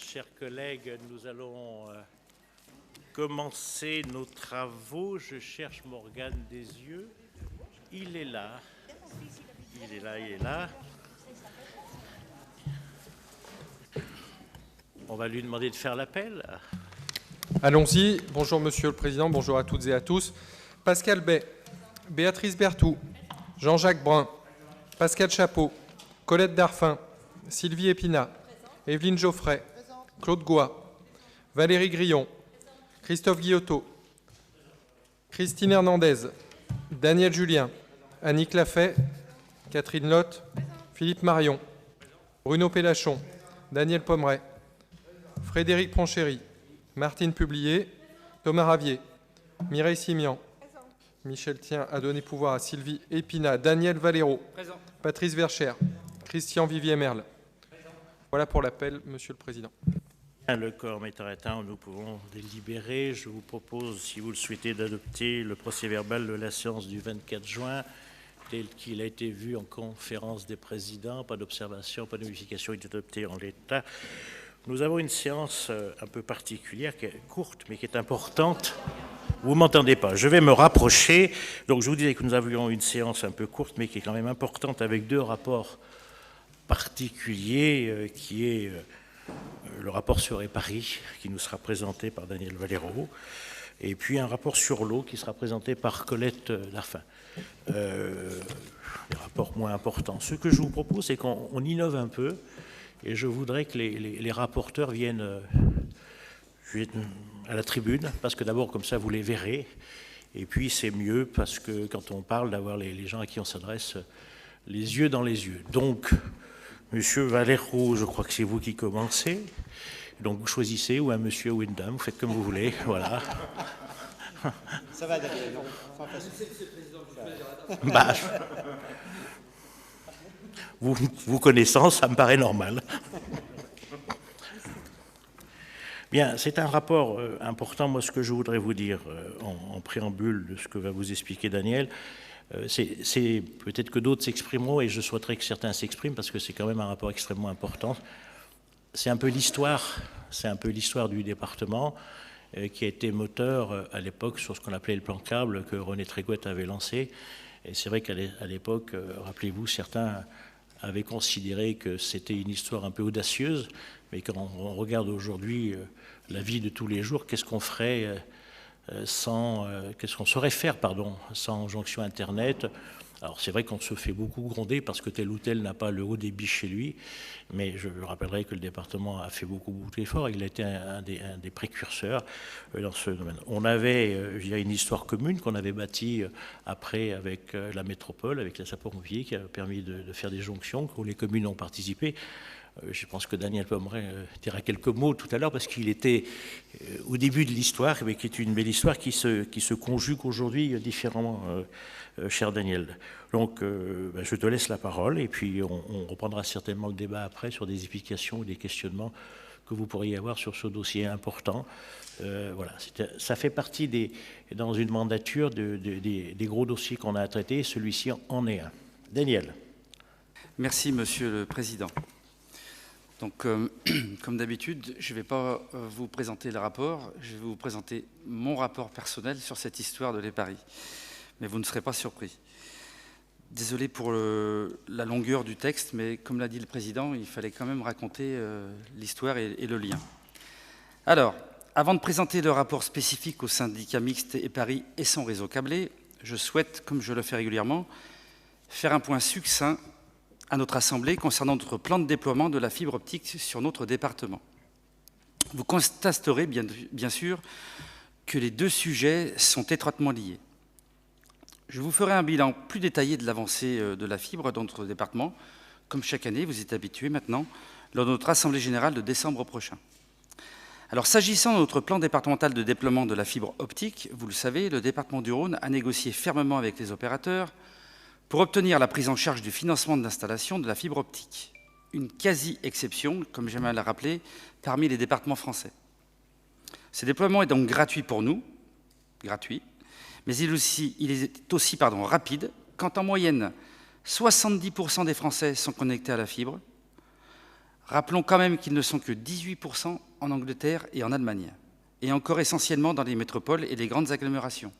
Chers collègues, nous allons commencer nos travaux. Je cherche Morgane Desieux. Il est là. Il est là, il est là. On va lui demander de faire l'appel. Allons-y. Bonjour Monsieur le Président, bonjour à toutes et à tous. Pascal Bay, Béatrice Berthoud, Jean-Jacques Brun, Pascal Chapeau, Colette Darfin, Sylvie Épinat, Evelyne Geoffrey, Claude Goua, Valérie Grillon, Christophe Guillotot, Christine Hernandez, Daniel Julien, Annick Lafay, Catherine Lotte, Philippe Marion, Bruno Pellachon, Daniel Pommeret, Frédéric Pronchéry, Martine Publier, Thomas Ravier, Mireille Simian, Michel Thien a donné pouvoir à Sylvie Épinat, Daniel Valero, Patrice Verchères, Christian Vivier-Merle. Voilà pour l'appel, Monsieur le Président. Le quorum étant atteint, nous pouvons délibérer. Je vous propose, si vous le souhaitez, d'adopter le procès-verbal de la séance du 24 juin, tel qu'il a été vu en conférence des présidents. Pas d'observation, pas de modification, il est adopté en l'état. Nous avons une séance un peu particulière, qui est courte, mais qui est importante. Vous ne m'entendez pas. Je vais me rapprocher. Donc, je vous disais que nous avions une séance un peu courte, mais qui est quand même importante, avec deux rapports particuliers, qui est le rapport sur Paris, qui nous sera présenté par Daniel Valero, et puis un rapport sur l'eau, qui sera présenté par Colette Darfin. Des rapports moins importants. Ce que je vous propose, c'est qu'on innove un peu, et je voudrais que les rapporteurs viennent à la tribune, parce que d'abord, comme ça, vous les verrez, et puis c'est mieux, parce que quand on parle, d'avoir les gens à qui on s'adresse les yeux dans les yeux. Donc, Monsieur Valero, je crois que c'est vous qui commencez. Donc vous choisissez, ou un monsieur ou une dame, vous faites comme vous voulez, voilà. Ça va, Daniel. Bah, vous connaissant, ça me paraît normal. Bien, c'est un rapport important. Moi, ce que je voudrais vous dire en préambule de ce que va vous expliquer Daniel, c'est peut-être que d'autres s'exprimeront, et je souhaiterais que certains s'expriment, parce que c'est quand même un rapport extrêmement important. C'est un peu l'histoire du département qui a été moteur à l'époque sur ce qu'on appelait le plan câble que René Tréguet avait lancé. Et c'est vrai qu'à l'époque, rappelez-vous, certains avaient considéré que c'était une histoire un peu audacieuse, mais quand on regarde aujourd'hui la vie de tous les jours, qu'est-ce qu'on ferait qu'est-ce qu'on saurait faire, sans jonction Internet. Alors c'est vrai qu'on se fait beaucoup gronder parce que tel ou tel n'a pas le haut débit chez lui, mais je rappellerai que le département a fait beaucoup d'efforts. Il a été un des précurseurs dans ce domaine. On avait une histoire commune qu'on avait bâtie après avec la métropole, avec la sapeurs-pompiers, qui a permis de faire des jonctions, où les communes ont participé. Je pense que Daniel Pommeret dira quelques mots tout à l'heure, parce qu'il était au début de l'histoire, mais qui est une belle histoire qui se conjugue aujourd'hui différemment, cher Daniel. Donc, je te laisse la parole, et puis on reprendra certainement le débat après sur des explications ou des questionnements que vous pourriez avoir sur ce dossier important. Voilà, ça fait partie dans une mandature des gros dossiers qu'on a à traiter. Celui-ci en est un. Daniel. Merci, Monsieur le Président. Donc, comme d'habitude, je ne vais pas vous présenter le rapport, je vais vous présenter mon rapport personnel sur cette histoire de l'EPARI. Mais vous ne serez pas surpris. Désolé pour la longueur du texte, mais comme l'a dit le Président, il fallait quand même raconter l'histoire et le lien. Alors, avant de présenter le rapport spécifique au syndicat mixte EPARI et son réseau câblé, je souhaite, comme je le fais régulièrement, faire un point succinct à notre Assemblée concernant notre plan de déploiement de la fibre optique sur notre département. Vous constaterez bien sûr que les deux sujets sont étroitement liés. Je vous ferai un bilan plus détaillé de l'avancée de la fibre dans notre département, comme chaque année, vous êtes habitués maintenant, lors de notre Assemblée générale de décembre prochain. Alors, s'agissant de notre plan départemental de déploiement de la fibre optique, vous le savez, le département du Rhône a négocié fermement avec les opérateurs pour obtenir la prise en charge du financement de l'installation de la fibre optique. Une quasi-exception, comme j'aime à le rappeler, parmi les départements français. Ce déploiement est donc gratuit pour nous, mais il est aussi rapide, quand en moyenne 70% des Français sont connectés à la fibre, Rappelons quand même qu'ils ne sont que 18% en Angleterre et en Allemagne, et encore essentiellement dans les métropoles et les grandes agglomérations.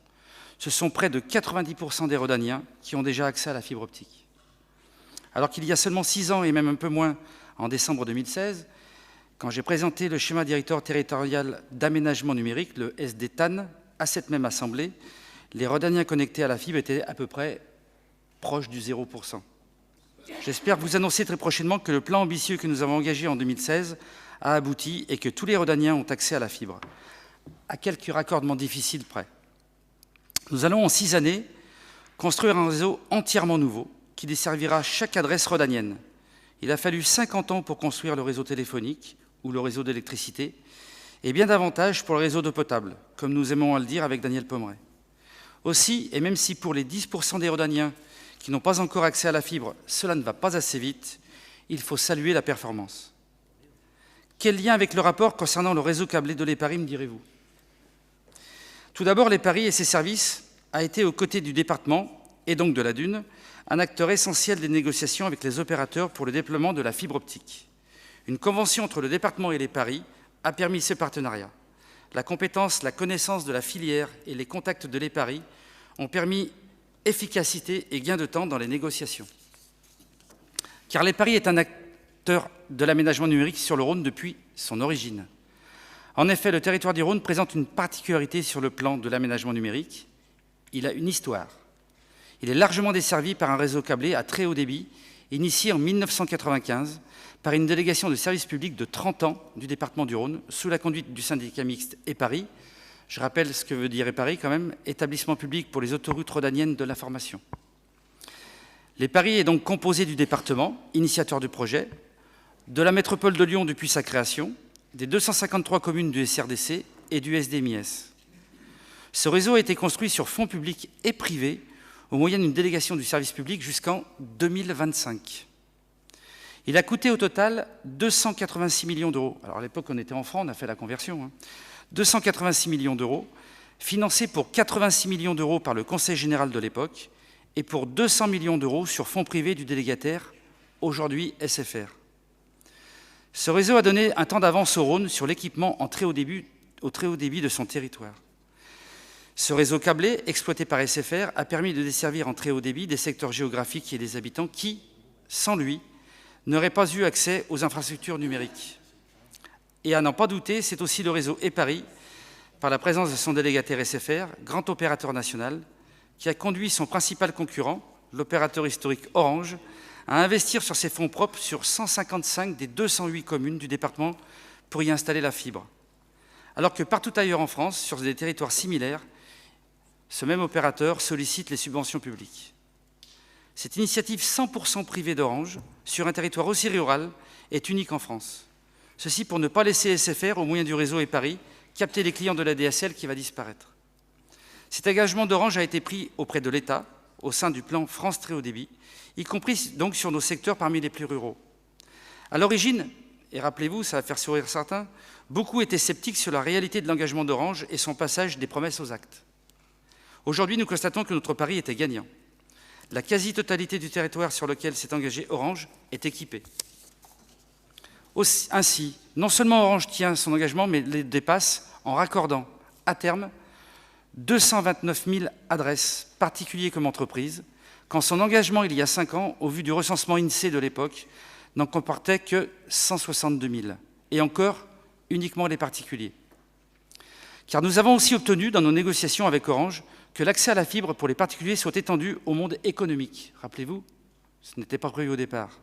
Ce sont près de 90% des Rhodaniens qui ont déjà accès à la fibre optique. Alors qu'il y a seulement 6 ans, et même un peu moins, en décembre 2016, quand j'ai présenté le schéma directeur territorial d'aménagement numérique, le SDTAN, à cette même assemblée, les Rhodaniens connectés à la fibre étaient à peu près proches du 0%. J'espère vous annoncer très prochainement que le plan ambitieux que nous avons engagé en 2016 a abouti et que tous les Rhodaniens ont accès à la fibre, à quelques raccordements difficiles près. Nous allons en 6 années construire un réseau entièrement nouveau qui desservira chaque adresse rhodanienne. Il a fallu 50 ans pour construire le réseau téléphonique ou le réseau d'électricité, et bien davantage pour le réseau d'eau potable, comme nous aimons à le dire avec Daniel Pommeret. Aussi, et même si pour les 10% des Rhodaniens qui n'ont pas encore accès à la fibre, cela ne va pas assez vite, il faut saluer la performance. Quel lien avec le rapport concernant le réseau câblé de l'EPARI, me direz-vous? Tout d'abord, l'EPARI et ses services a été aux côtés du département, et donc de la Dune, un acteur essentiel des négociations avec les opérateurs pour le déploiement de la fibre optique. Une convention entre le département et l'EPARI a permis ce partenariat. La compétence, la connaissance de la filière et les contacts de l'EPARI ont permis efficacité et gain de temps dans les négociations. Car l'EPARI est un acteur de l'aménagement numérique sur le Rhône depuis son origine. En effet, le territoire du Rhône présente une particularité sur le plan de l'aménagement numérique. Il a une histoire. Il est largement desservi par un réseau câblé à très haut débit, initié en 1995 par une délégation de service public de 30 ans du département du Rhône, sous la conduite du syndicat mixte EPARI. Je rappelle ce que veut dire EPARI quand même, établissement public pour les autoroutes rhodaniennes de l'information. L'EPARI est donc composé du département, initiateur du projet, de la métropole de Lyon depuis sa création, des 253 communes du SRDC et du SDMIS. Ce réseau a été construit sur fonds publics et privés au moyen d'une délégation du service public jusqu'en 2025. Il a coûté au total 286 millions d'euros. Alors à l'époque, on était en francs, on a fait la conversion. 286 millions d'euros, financés pour 86 millions d'euros par le Conseil général de l'époque et pour 200 millions d'euros sur fonds privés du délégataire, aujourd'hui SFR. Ce réseau a donné un temps d'avance au Rhône sur l'équipement en très haut débit de son territoire. Ce réseau câblé, exploité par SFR, a permis de desservir en très haut débit des secteurs géographiques et des habitants qui, sans lui, n'auraient pas eu accès aux infrastructures numériques. Et à n'en pas douter, c'est aussi le réseau EPARI, par la présence de son délégataire SFR, grand opérateur national, qui a conduit son principal concurrent, l'opérateur historique Orange, à investir sur ses fonds propres sur 155 des 208 communes du département pour y installer la fibre. Alors que partout ailleurs en France, sur des territoires similaires, ce même opérateur sollicite les subventions publiques. Cette initiative 100% privée d'Orange, sur un territoire aussi rural, est unique en France. Ceci pour ne pas laisser SFR, au moyen du réseau EPARI, capter les clients de la DSL qui va disparaître. Cet engagement d'Orange a été pris auprès de l'État, au sein du plan France Très Haut Débit, y compris donc sur nos secteurs parmi les plus ruraux. À l'origine, et rappelez-vous, ça va faire sourire certains, beaucoup étaient sceptiques sur la réalité de l'engagement d'Orange et son passage des promesses aux actes. Aujourd'hui, nous constatons que notre pari était gagnant. La quasi-totalité du territoire sur lequel s'est engagé Orange est équipée. Ainsi, non seulement Orange tient son engagement, mais le dépasse en raccordant, à terme, 229 000 adresses, particuliers comme entreprises, quand son engagement, il y a 5 ans, au vu du recensement INSEE de l'époque, n'en comportait que 162 000, et encore uniquement les particuliers. Car nous avons aussi obtenu, dans nos négociations avec Orange, que l'accès à la fibre pour les particuliers soit étendu au monde économique. Rappelez-vous, ce n'était pas prévu au départ,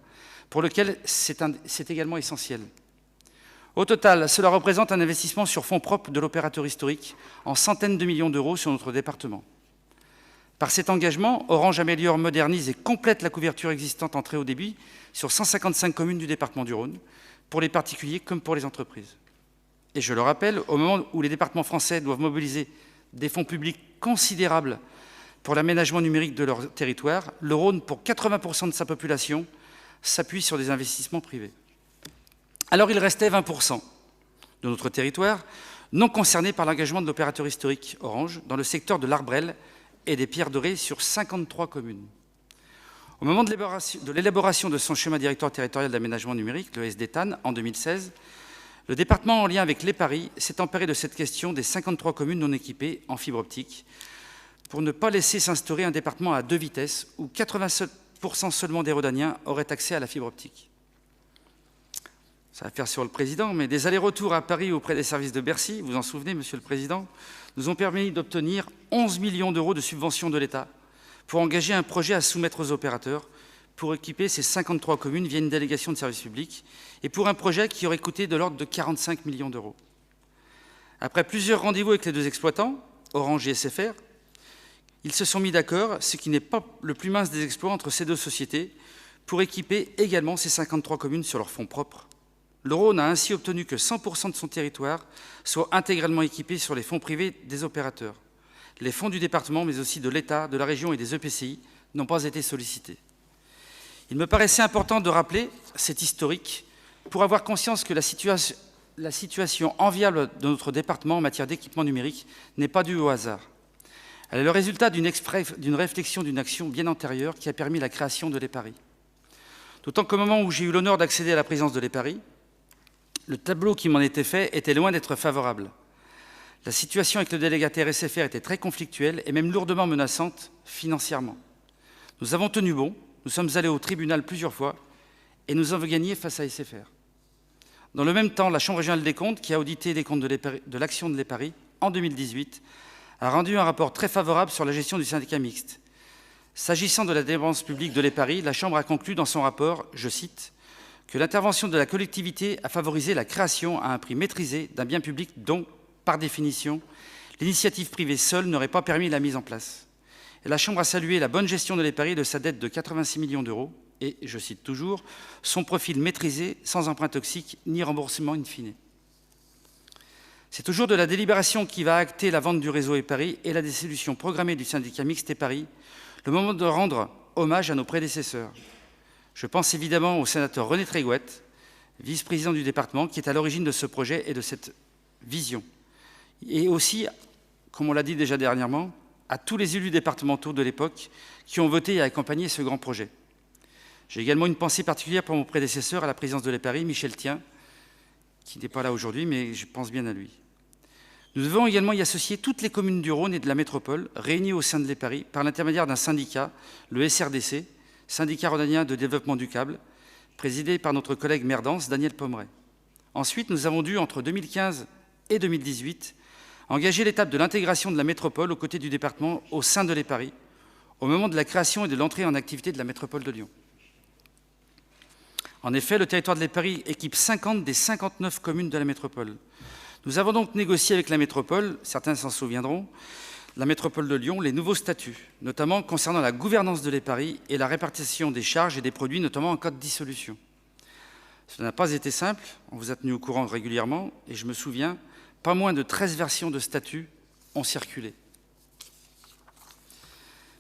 pour lequel c'est également essentiel. Au total, cela représente un investissement sur fonds propres de l'opérateur historique en centaines de millions d'euros sur notre département. Par cet engagement, Orange améliore, modernise et complète la couverture existante en très haut débit sur 155 communes du département du Rhône, pour les particuliers comme pour les entreprises. Et je le rappelle, au moment où les départements français doivent mobiliser des fonds publics considérables pour l'aménagement numérique de leur territoire, le Rhône, pour 80% de sa population, s'appuie sur des investissements privés. Alors il restait 20% de notre territoire non concernés par l'engagement de l'opérateur historique Orange dans le secteur de l'Arbrel et des Pierres Dorées sur 53 communes. Au moment de l'élaboration de son schéma directeur territorial d'aménagement numérique, le SDTAN, en 2016, le département, en lien avec l'EPARI, s'est emparé de cette question des 53 communes non équipées en fibre optique pour ne pas laisser s'instaurer un département à 2 vitesses où 87% seulement des Rhodaniens auraient accès à la fibre optique. Ça va faire sur le président, mais des allers-retours à Paris auprès des services de Bercy, vous en souvenez, Monsieur le Président, nous ont permis d'obtenir 11 millions d'euros de subventions de l'État pour engager un projet à soumettre aux opérateurs pour équiper ces 53 communes via une délégation de service public et pour un projet qui aurait coûté de l'ordre de 45 millions d'euros. Après plusieurs rendez-vous avec les deux exploitants, Orange et SFR, ils se sont mis d'accord, ce qui n'est pas le plus mince des exploits entre ces deux sociétés, pour équiper également ces 53 communes sur leurs fonds propres. Le Rhône a ainsi obtenu que 100% de son territoire soit intégralement équipé sur les fonds privés des opérateurs. Les fonds du département, mais aussi de l'État, de la région et des EPCI, n'ont pas été sollicités. Il me paraissait important de rappeler cet historique pour avoir conscience que la situation enviable de notre département en matière d'équipement numérique n'est pas due au hasard. Elle est le résultat d'une réflexion, d'une action bien antérieure qui a permis la création de l'EPARI. D'autant qu'au moment où j'ai eu l'honneur d'accéder à la présidence de l'EPARI, le tableau qui m'en était fait était loin d'être favorable. La situation avec le délégataire SFR était très conflictuelle et même lourdement menaçante financièrement. Nous avons tenu bon, nous sommes allés au tribunal plusieurs fois et nous avons gagné face à SFR. Dans le même temps, la Chambre régionale des comptes, qui a audité les comptes de l'action de l'EPARI en 2018, a rendu un rapport très favorable sur la gestion du syndicat mixte. S'agissant de la dépense publique de l'EPARI, la Chambre a conclu dans son rapport, je cite, que l'intervention de la collectivité a favorisé la création à un prix maîtrisé d'un bien public dont, par définition, l'initiative privée seule n'aurait pas permis la mise en place. Et la Chambre a salué la bonne gestion de l'EPARI de sa dette de 86 millions d'euros et, je cite toujours, son profil maîtrisé, sans emprunt toxique ni remboursement in fine. C'est toujours de la délibération qui va acter la vente du réseau EPARI et la dissolution programmée du syndicat mixte EPARI, le moment de rendre hommage à nos prédécesseurs. Je pense évidemment au sénateur René Trégouette, vice-président du département, qui est à l'origine de ce projet et de cette vision. Et aussi, comme on l'a dit déjà dernièrement, à tous les élus départementaux de l'époque qui ont voté et accompagné ce grand projet. J'ai également une pensée particulière pour mon prédécesseur à la présidence de l'EPARI, Michel Thien, qui n'est pas là aujourd'hui, mais je pense bien à lui. Nous devons également y associer toutes les communes du Rhône et de la métropole, réunies au sein de l'EPARI, par l'intermédiaire d'un syndicat, le SRDC, syndicat rhodanien de développement du câble, présidé par notre collègue maire d'Ans, Daniel Pommeret. Ensuite, nous avons dû, entre 2015 et 2018, engager l'étape de l'intégration de la métropole aux côtés du département au sein de l'EPARI, au moment de la création et de l'entrée en activité de la métropole de Lyon. En effet, le territoire de l'EPARI équipe 50 des 59 communes de la métropole. Nous avons donc négocié avec la métropole, certains s'en souviendront, la métropole de Lyon, les nouveaux statuts, notamment concernant la gouvernance de l'EPARI et la répartition des charges et des produits, notamment en cas de dissolution. Ce n'a pas été simple, on vous a tenu au courant régulièrement, et je me souviens, pas moins de 13 versions de statuts ont circulé.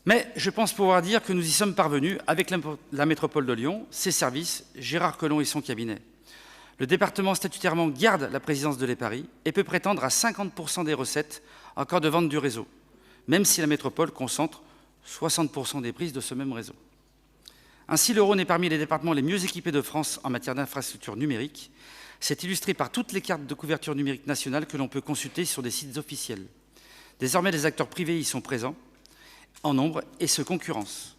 Mais je pense pouvoir dire que nous y sommes parvenus avec la métropole de Lyon, ses services, Gérard Collomb et son cabinet. Le département statutairement garde la présidence de l'EPARI et peut prétendre à 50% des recettes en cas de vente du réseau, même si la métropole concentre 60% des prises de ce même réseau. Ainsi, le Rhône est parmi les départements les mieux équipés de France en matière d'infrastructures numériques. C'est illustré par toutes les cartes de couverture numérique nationale que l'on peut consulter sur des sites officiels. Désormais, les acteurs privés y sont présents en nombre et se concurrencent.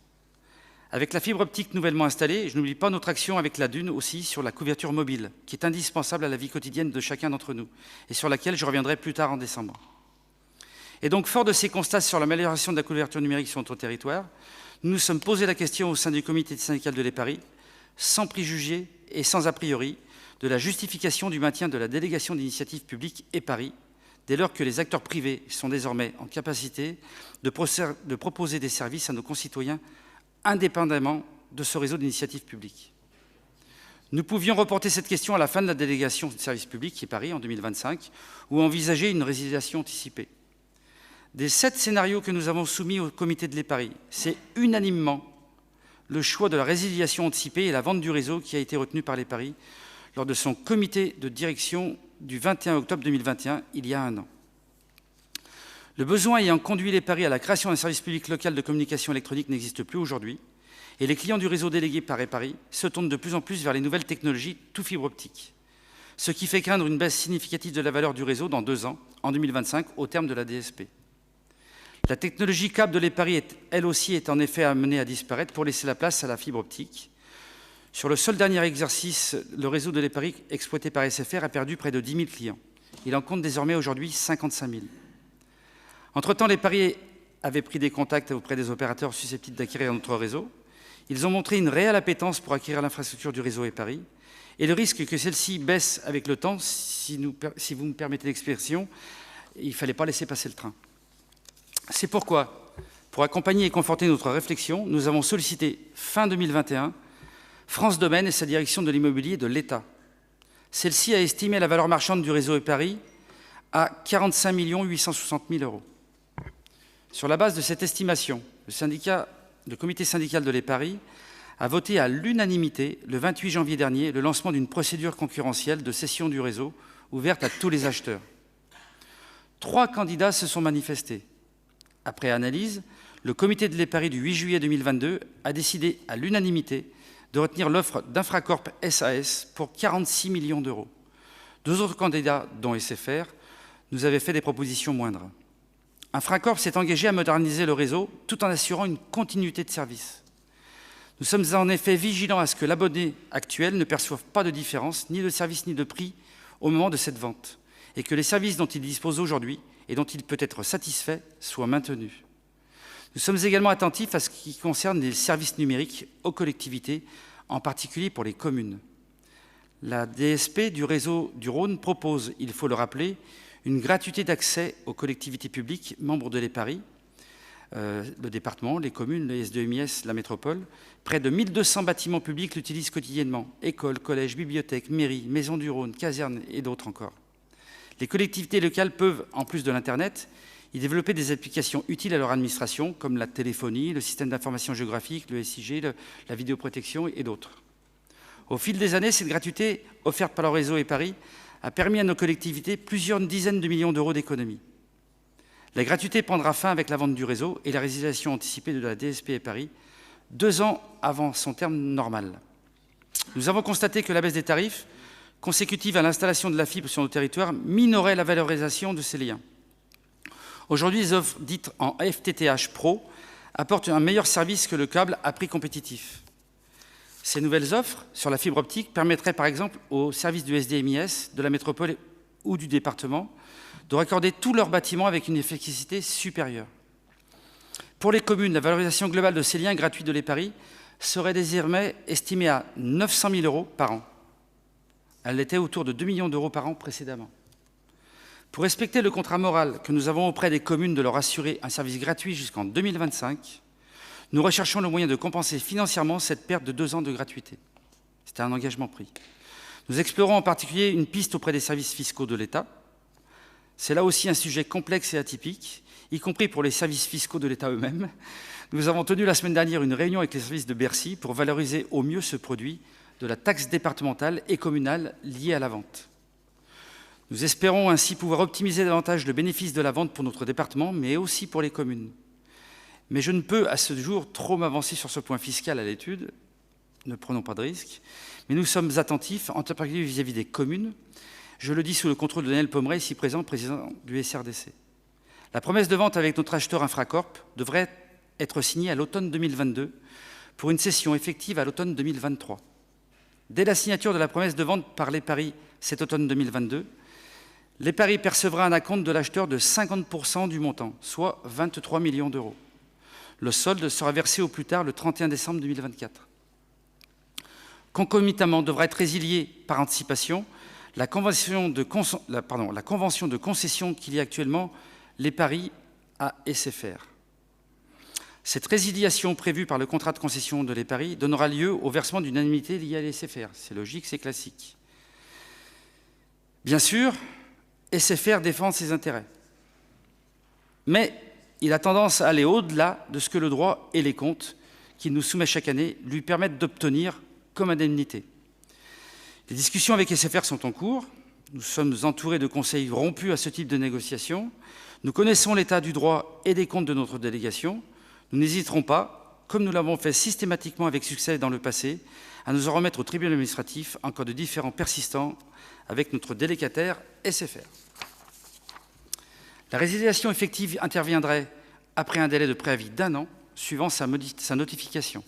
Avec la fibre optique nouvellement installée, je n'oublie pas notre action avec la Dune aussi sur la couverture mobile, qui est indispensable à la vie quotidienne de chacun d'entre nous, et sur laquelle je reviendrai plus tard en décembre. Et donc, fort de ces constats sur l'amélioration de la couverture numérique sur notre territoire, nous nous sommes posé la question au sein du comité syndical de l'EPARI, sans préjugés et sans a priori, de la justification du maintien de la délégation d'initiative publique EPARI, dès lors que les acteurs privés sont désormais en capacité de proposer des services à nos concitoyens indépendamment de ce réseau d'initiative publique. Nous pouvions reporter cette question à la fin de la délégation de service public EPARI en 2025 ou envisager une résiliation anticipée. Des 7 scénarios que nous avons soumis au comité de l'EPARI, c'est unanimement le choix de la résiliation anticipée et la vente du réseau qui a été retenu par l'EPARI lors de son comité de direction du 21 octobre 2021, il y a un an. Le besoin ayant conduit l'EPARI à la création d'un service public local de communication électronique n'existe plus aujourd'hui Et les clients du réseau délégué par EPARI se tournent de plus en plus vers les nouvelles technologies tout fibre optique, ce qui fait craindre une baisse significative de la valeur du réseau dans 2 ans, en 2025, au terme de la DSP. La technologie câble de l'EPARI, elle aussi, est en effet amenée à disparaître pour laisser la place à la fibre optique. Sur le seul dernier exercice, le réseau de l'EPARI exploité par SFR a perdu près de 10 000 clients. Il en compte désormais aujourd'hui 55 000. Entre-temps, l'EPARI avait pris des contacts auprès des opérateurs susceptibles d'acquérir notre réseau. Ils ont montré une réelle appétence pour acquérir l'infrastructure du réseau EPARI. Et le risque que celle-ci baisse avec le temps, si vous me permettez l'expression, il ne fallait pas laisser passer le train. C'est pourquoi, pour accompagner et conforter notre réflexion, nous avons sollicité fin 2021 France Domaine et sa direction de l'immobilier de l'État. Celle-ci a estimé la valeur marchande du réseau EPARI à 45 860 000 €. Sur la base de cette estimation, le comité syndical de l'EPARI a voté à l'unanimité, le 28 janvier dernier, le lancement d'une procédure concurrentielle de cession du réseau ouverte à tous les acheteurs. 3 candidats se sont manifestés. Après analyse, le comité de l'EPARI du 8 juillet 2022 a décidé à l'unanimité de retenir l'offre d'Infracorp SAS pour 46 millions €. 2 autres candidats, dont SFR, nous avaient fait des propositions moindres. Infracorp s'est engagé à moderniser le réseau tout en assurant une continuité de service. Nous sommes en effet vigilants à ce que l'abonné actuel ne perçoive pas de différence, ni de service ni de prix, au moment de cette vente, et que les services dont il dispose aujourd'hui et dont il peut être satisfait soient maintenus. Nous sommes également attentifs à ce qui concerne les services numériques aux collectivités, en particulier pour les communes. La DSP du réseau du Rhône propose, il faut le rappeler, une gratuité d'accès aux collectivités publiques membres de l'EPARI, le département, les communes, les S2MIS, la métropole. Près de 1200 bâtiments publics l'utilisent quotidiennement, écoles, collèges, bibliothèques, mairies, maisons du Rhône, casernes et d'autres encore. Les collectivités locales peuvent, en plus de l'Internet, y développer des applications utiles à leur administration, comme la téléphonie, le système d'information géographique, le SIG, la vidéoprotection et d'autres. Au fil des années, cette gratuité offerte par le réseau EPARI a permis à nos collectivités plusieurs dizaines de millions d'euros d'économies. La gratuité prendra fin avec la vente du réseau et la résiliation anticipée de la DSP EPARI 2 ans avant son terme normal. Nous avons constaté que la baisse des tarifs, consécutive à l'installation de la fibre sur nos territoires, minorait la valorisation de ces liens. Aujourd'hui, les offres dites en FTTH Pro apportent un meilleur service que le câble à prix compétitif. Ces nouvelles offres sur la fibre optique permettraient par exemple aux services du SDMIS, de la métropole ou du département de raccorder tous leurs bâtiments avec une efficacité supérieure. Pour les communes, la valorisation globale de ces liens gratuits de l'EPARI serait désormais estimée à 900 000 € par an. Elle était autour de 2 millions d'euros par an précédemment. Pour respecter le contrat moral que nous avons auprès des communes de leur assurer un service gratuit jusqu'en 2025, nous recherchons le moyen de compenser financièrement cette perte de 2 ans de gratuité. C'était un engagement pris. Nous explorons en particulier une piste auprès des services fiscaux de l'État. C'est là aussi un sujet complexe et atypique, y compris pour les services fiscaux de l'État eux-mêmes. Nous avons tenu la semaine dernière une réunion avec les services de Bercy pour valoriser au mieux ce produit de la taxe départementale et communale liée à la vente. Nous espérons ainsi pouvoir optimiser davantage le bénéfice de la vente pour notre département, mais aussi pour les communes. Mais je ne peux à ce jour trop m'avancer sur ce point fiscal à l'étude, ne prenons pas de risques, mais nous sommes attentifs, en particulier vis-à-vis des communes. Je le dis sous le contrôle de Daniel Pommeret, ici présent, président du SRDC. La promesse de vente avec notre acheteur Infracorp devrait être signée à l'automne 2022 pour une cession effective à l'automne 2023. Dès la signature de la promesse de vente par l'EPARI cet automne 2022, l'EPARI percevra un acompte de l'acheteur de 50% du montant, soit 23 millions d'euros. Le solde sera versé au plus tard le 31 décembre 2024. Concomitamment devra être résiliée par anticipation la convention de concession qu'il y a actuellement l'EPARI à SFR. Cette résiliation prévue par le contrat de concession de l'EPARI donnera lieu au versement d'une indemnité liée à l'SFR. C'est logique, c'est classique. Bien sûr, SFR défend ses intérêts. Mais il a tendance à aller au-delà de ce que le droit et les comptes qu'il nous soumet chaque année lui permettent d'obtenir comme indemnité. Les discussions avec SFR sont en cours. Nous sommes entourés de conseils rompus à ce type de négociations. Nous connaissons l'état du droit et des comptes de notre délégation. Nous n'hésiterons pas, comme nous l'avons fait systématiquement avec succès dans le passé, à nous en remettre au tribunal administratif en cas de différend persistant avec notre délégataire SFR. La résiliation effective interviendrait après un délai de préavis d'1 an, suivant sa notification.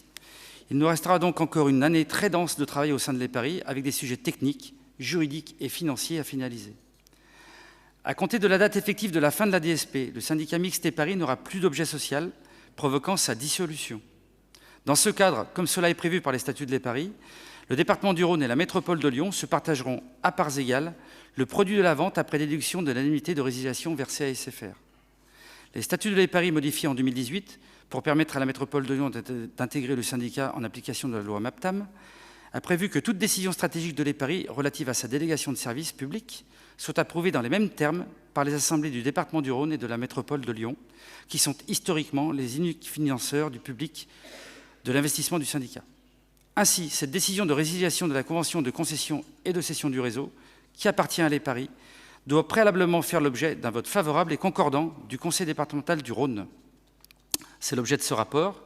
Il nous restera donc encore une année très dense de travail au sein de l'EPARI, avec des sujets techniques, juridiques et financiers à finaliser. À compter de la date effective de la fin de la DSP, le syndicat mixte EPARI n'aura plus d'objet social, provoquant sa dissolution. Dans ce cadre, comme cela est prévu par les statuts de l'EPARI, le département du Rhône et la métropole de Lyon se partageront à parts égales le produit de la vente après déduction de l'indemnité de résiliation versée à SFR. Les statuts de l'EPARI modifiés en 2018 pour permettre à la métropole de Lyon d'intégrer le syndicat en application de la loi MAPTAM a prévu que toute décision stratégique de l'EPARI relative à sa délégation de services publics soit approuvée dans les mêmes termes par les assemblées du département du Rhône et de la métropole de Lyon, qui sont historiquement les uniques financeurs du public de l'investissement du syndicat. Ainsi, cette décision de résiliation de la convention de concession et de cession du réseau, qui appartient à l'EPARI, doit préalablement faire l'objet d'un vote favorable et concordant du conseil départemental du Rhône. C'est l'objet de ce rapport.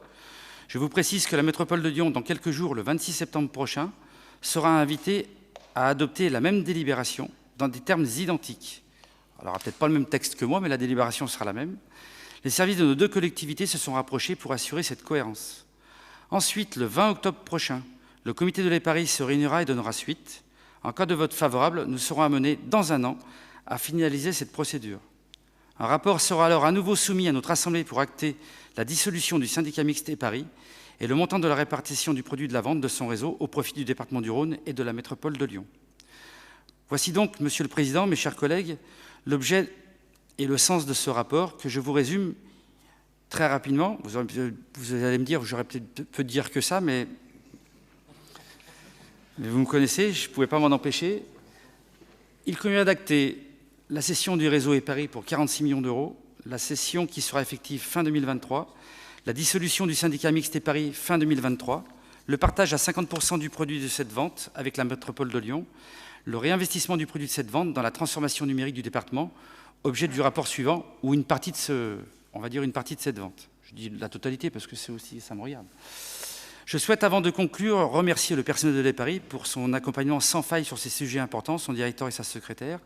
Je vous précise que la métropole de Lyon, dans quelques jours, le 26 septembre prochain, sera invitée à adopter la même délibération dans des termes identiques. Alors, il n'y aura peut-être pas le même texte que moi, mais la délibération sera la même. Les services de nos deux collectivités se sont rapprochés pour assurer cette cohérence. Ensuite, le 20 octobre prochain, le comité de l'EPARI se réunira et donnera suite. En cas de vote favorable, nous serons amenés, dans 1 an, à finaliser cette procédure. Un rapport sera alors à nouveau soumis à notre Assemblée pour acter la dissolution du syndicat mixte EPARI et le montant de la répartition du produit de la vente de son réseau au profit du département du Rhône et de la métropole de Lyon. Voici donc, Monsieur le Président, mes chers collègues, l'objet et le sens de ce rapport que je vous résume très rapidement. Vous allez me dire, j'aurais peut-être peu dire que ça, mais vous me connaissez, je ne pouvais pas m'en empêcher. Il convient d'acter la cession du réseau EPARI pour 46 millions d'euros, la cession qui sera effective fin 2023, la dissolution du syndicat mixte EPARI fin 2023, le partage à 50% du produit de cette vente avec la métropole de Lyon, le réinvestissement du produit de cette vente dans la transformation numérique du département, objet du rapport suivant, ou une partie de une partie de cette vente. Je dis la totalité parce que c'est aussi, ça me regarde. Je souhaite, avant de conclure, remercier le personnel de l'EPARI pour son accompagnement sans faille sur ces sujets importants, son directeur et sa secrétaire,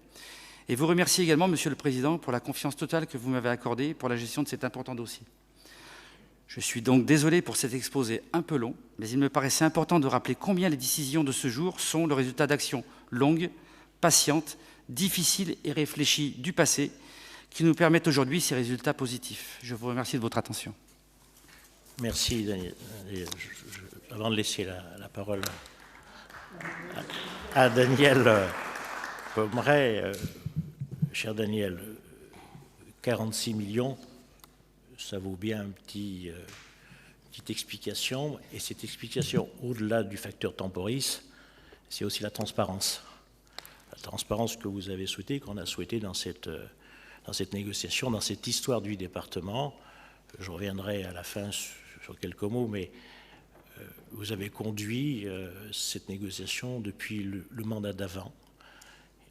et vous remercier également, Monsieur le Président, pour la confiance totale que vous m'avez accordée pour la gestion de cet important dossier. Je suis donc désolé pour cet exposé un peu long, mais il me paraissait important de rappeler combien les décisions de ce jour sont le résultat d'actions longues, patientes, difficiles et réfléchies du passé, qui nous permettent aujourd'hui ces résultats positifs. Je vous remercie de votre attention. Merci, Daniel. Avant de laisser la parole à Daniel Pommeret, cher Daniel, 46 millions, ça vaut bien une petite explication. Et cette explication, au-delà du facteur temporis, c'est aussi la transparence. La transparence que vous avez souhaitée, qu'on a souhaitée dans cette négociation, dans cette histoire du département. Je reviendrai à la fin sur quelques mots, mais vous avez conduit cette négociation depuis le mandat d'avant.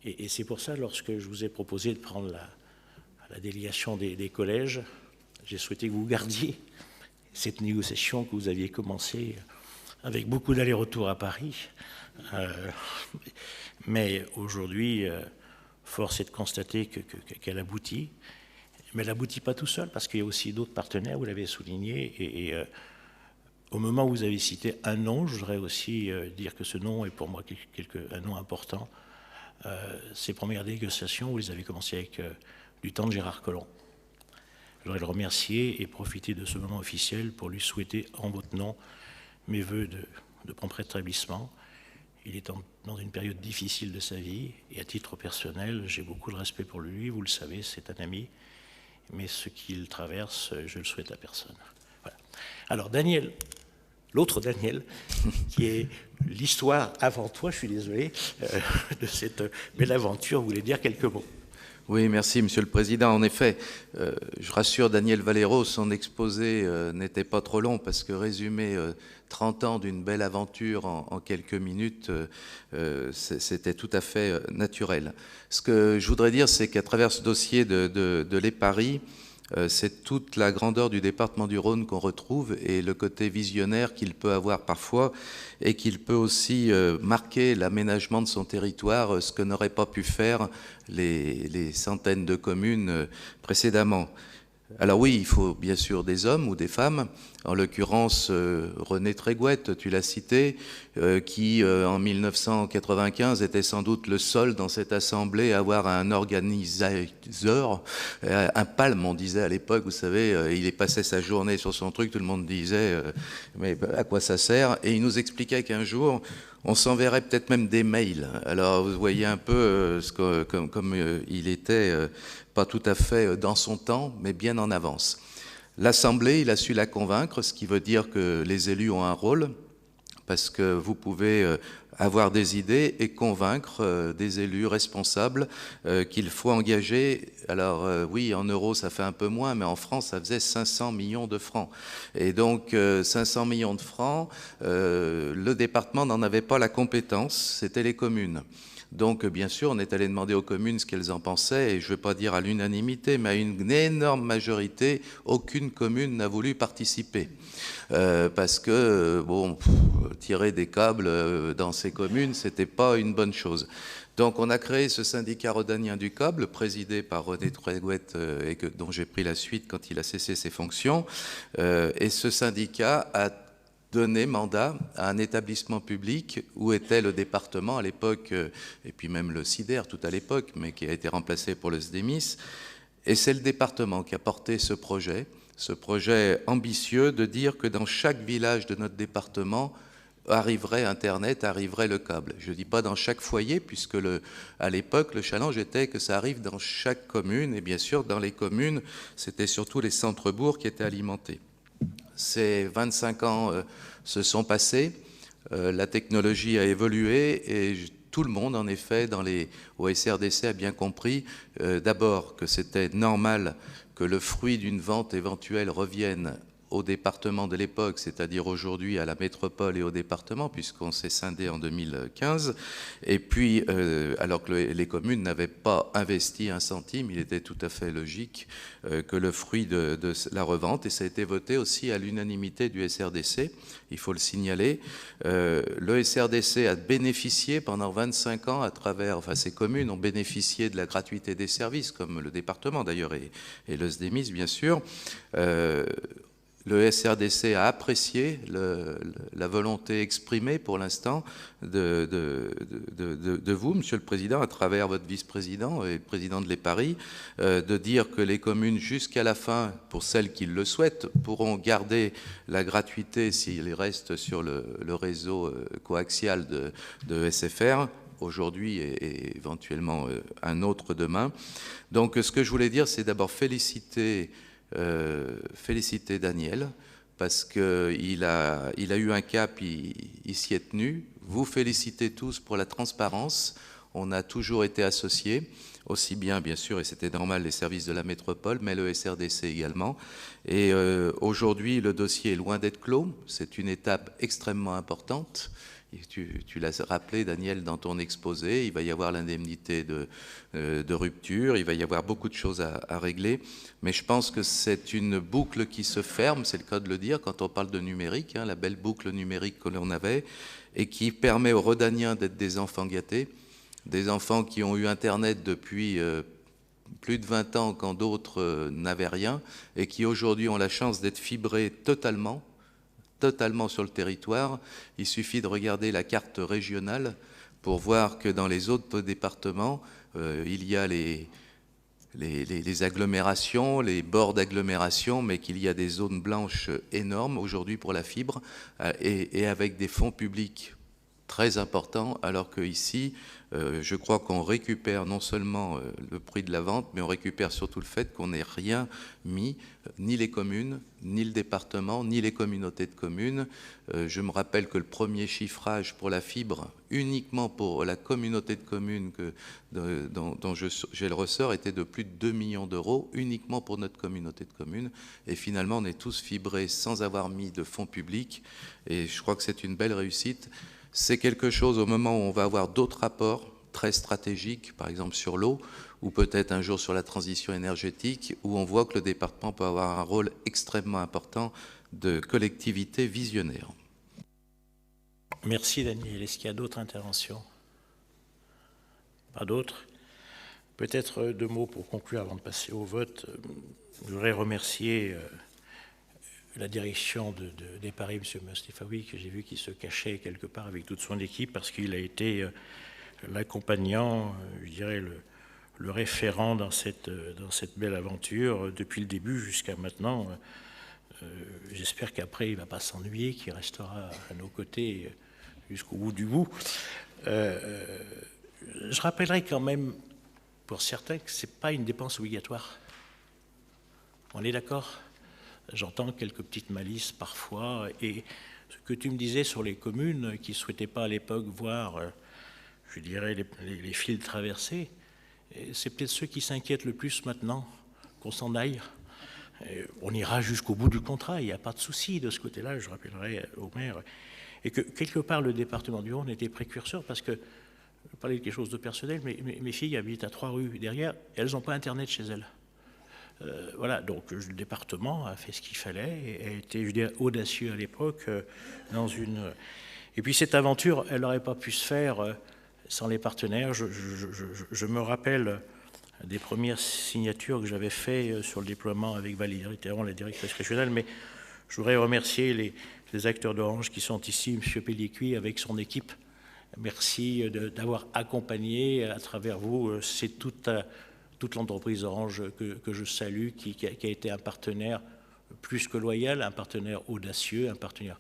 Et c'est pour ça, lorsque je vous ai proposé de prendre la délégation des collèges, j'ai souhaité que vous gardiez cette négociation que vous aviez commencée avec beaucoup d'allers-retours à Paris. Mais aujourd'hui, force est de constater qu'elle aboutit. Mais elle n'aboutit pas tout seul, parce qu'il y a aussi d'autres partenaires, vous l'avez souligné. Et au moment où vous avez cité un nom, je voudrais aussi dire que ce nom est pour moi un nom important. Ces premières négociations, vous les avez commencées avec du temps de Gérard Collomb. Je voudrais le remercier et profiter de ce moment officiel pour lui souhaiter en votre nom mes voeux de prompt rétablissement. Il est dans une période difficile de sa vie, et à titre personnel, j'ai beaucoup de respect pour lui, vous le savez, c'est un ami, mais ce qu'il traverse, je le souhaite à personne. Voilà. Alors Daniel, l'autre Daniel, qui est l'histoire avant toi, je suis désolé, de cette belle aventure, voulait dire quelques mots. Oui, merci, Monsieur le Président. En effet, je rassure Daniel Valero, son exposé n'était pas trop long, parce que résumer 30 ans d'une belle aventure en quelques minutes, c'était tout à fait naturel. Ce que je voudrais dire, c'est qu'à travers ce dossier de l'EPARI, c'est toute la grandeur du département du Rhône qu'on retrouve et le côté visionnaire qu'il peut avoir parfois et qu'il peut aussi marquer l'aménagement de son territoire, ce que n'auraient pas pu faire les centaines de communes précédemment. Alors oui, il faut bien sûr des hommes ou des femmes, en l'occurrence René Trégouette, tu l'as cité, qui en 1995 était sans doute le seul dans cette assemblée à avoir un organisateur, un palme on disait à l'époque, vous savez, il passait sa journée sur son truc, tout le monde disait mais à quoi ça sert, et il nous expliquait qu'un jour on s'enverrait peut-être même des mails. Alors vous voyez un peu comme il était pas tout à fait dans son temps, mais bien en avance. L'Assemblée, il a su la convaincre, ce qui veut dire que les élus ont un rôle, parce que vous pouvez avoir des idées et convaincre des élus responsables qu'il faut engager. Alors oui, en euros, ça fait un peu moins, mais en France, ça faisait 500 millions de francs. Et donc, 500 millions de francs, le département n'en avait pas la compétence, c'était les communes. Donc, bien sûr, on est allé demander aux communes ce qu'elles en pensaient, et je ne vais pas dire à l'unanimité, mais à une énorme majorité, aucune commune n'a voulu participer. Parce que, bon, tirer des câbles dans ces communes, ce n'était pas une bonne chose. Donc, on a créé ce syndicat rhodanien du câble, présidé par René Trégouette, dont j'ai pris la suite quand il a cessé ses fonctions. Et ce syndicat a donné mandat à un établissement public où était le département à l'époque, et puis même le SIDER tout à l'époque, mais qui a été remplacé pour le SDEMIS. Et c'est le département qui a porté ce projet ambitieux de dire que dans chaque village de notre département arriverait Internet, arriverait le câble. Je ne dis pas dans chaque foyer, puisque à l'époque, le challenge était que ça arrive dans chaque commune, et bien sûr, dans les communes, c'était surtout les centres-bourgs qui étaient alimentés. Ces 25 ans se sont passés, la technologie a évolué et tout le monde, en effet, au SRDC a bien compris d'abord que c'était normal que le fruit d'une vente éventuelle revienne au département de l'époque, c'est-à-dire aujourd'hui à la métropole et au département, puisqu'on s'est scindé en 2015. Et puis, alors que les communes n'avaient pas investi un centime, il était tout à fait logique que le fruit de la revente, et ça a été voté aussi à l'unanimité du SRDC, il faut le signaler. Le SRDC a bénéficié pendant 25 ans à travers, enfin ces communes ont bénéficié de la gratuité des services, comme le département d'ailleurs et le SDEMIS bien sûr. Le SRDC a apprécié la volonté exprimée pour l'instant de vous, Monsieur le Président, à travers votre vice-président et le président de l'EPARI, de dire que les communes, jusqu'à la fin, pour celles qui le souhaitent, pourront garder la gratuité s'ils restent sur le réseau coaxial de SFR, aujourd'hui et éventuellement un autre demain. Donc ce que je voulais dire, c'est d'abord féliciter Daniel, parce qu'il a eu un cap, il s'y est tenu. Vous félicitez tous pour la transparence. On a toujours été associés, aussi bien sûr, et c'était normal, les services de la métropole, mais le SRDC également. Et aujourd'hui, le dossier est loin d'être clos. C'est une étape extrêmement importante. Tu l'as rappelé, Daniel, dans ton exposé, il va y avoir l'indemnité de rupture, il va y avoir beaucoup de choses à régler, mais je pense que c'est une boucle qui se ferme, c'est le cas de le dire, quand on parle de numérique, la belle boucle numérique que l'on avait, et qui permet aux Rhodaniens d'être des enfants gâtés, des enfants qui ont eu Internet depuis plus de 20 ans quand d'autres n'avaient rien, et qui aujourd'hui ont la chance d'être fibrés totalement sur le territoire. Il suffit de regarder la carte régionale pour voir que dans les autres départements, il y a les agglomérations, les bords d'agglomération, mais qu'il y a des zones blanches énormes aujourd'hui pour la fibre et avec des fonds publics très importants, alors qu'ici, je crois qu'on récupère non seulement le prix de la vente, mais on récupère surtout le fait qu'on n'ait rien mis, ni les communes, ni le département, ni les communautés de communes. Je me rappelle que le premier chiffrage pour la fibre, uniquement pour la communauté de communes dont j'ai le ressort, était de plus de 2 millions d'euros, uniquement pour notre communauté de communes. Et finalement, on est tous fibrés sans avoir mis de fonds publics. Et je crois que c'est une belle réussite. C'est quelque chose, au moment où on va avoir d'autres rapports très stratégiques, par exemple sur l'eau, ou peut-être un jour sur la transition énergétique, où on voit que le département peut avoir un rôle extrêmement important de collectivité visionnaire. Merci Daniel. Est-ce qu'il y a d'autres interventions? Pas d'autres? Peut-être 2 mots pour conclure avant de passer au vote. Je voudrais remercier la direction des Paris, M. Mustafaoui, que j'ai vu qui se cachait quelque part avec toute son équipe, parce qu'il a été l'accompagnant, je dirais le référent dans cette belle aventure depuis le début jusqu'à maintenant. J'espère qu'après il ne va pas s'ennuyer, qu'il restera à nos côtés jusqu'au bout du bout. Je rappellerai quand même pour certains que ce n'est pas une dépense obligatoire. On est d'accord? J'entends quelques petites malices parfois, et ce que tu me disais sur les communes qui ne souhaitaient pas à l'époque voir, je dirais, les fils traversés, c'est peut-être ceux qui s'inquiètent le plus maintenant qu'on s'en aille. On ira jusqu'au bout du contrat, il n'y a pas de souci de ce côté-là, je rappellerai au maire. Et que quelque part le département du Rhône était précurseur, parce que, je vais parler de quelque chose de personnel, mais mes filles habitent à 3 rues derrière, et elles n'ont pas Internet chez elles. Voilà, donc le département a fait ce qu'il fallait, et a été, je dirais, audacieux à l'époque dans une... Et puis cette aventure, elle n'aurait pas pu se faire sans les partenaires. Je me rappelle des premières signatures que j'avais faites sur le déploiement avec Valérie Théron, la directrice régionale, mais je voudrais remercier les acteurs d'Orange qui sont ici, M. Pellicuit avec son équipe. Merci d'avoir accompagné à travers vous. C'est toute l'entreprise Orange que je salue, qui a été un partenaire plus que loyal, un partenaire audacieux, un partenaire...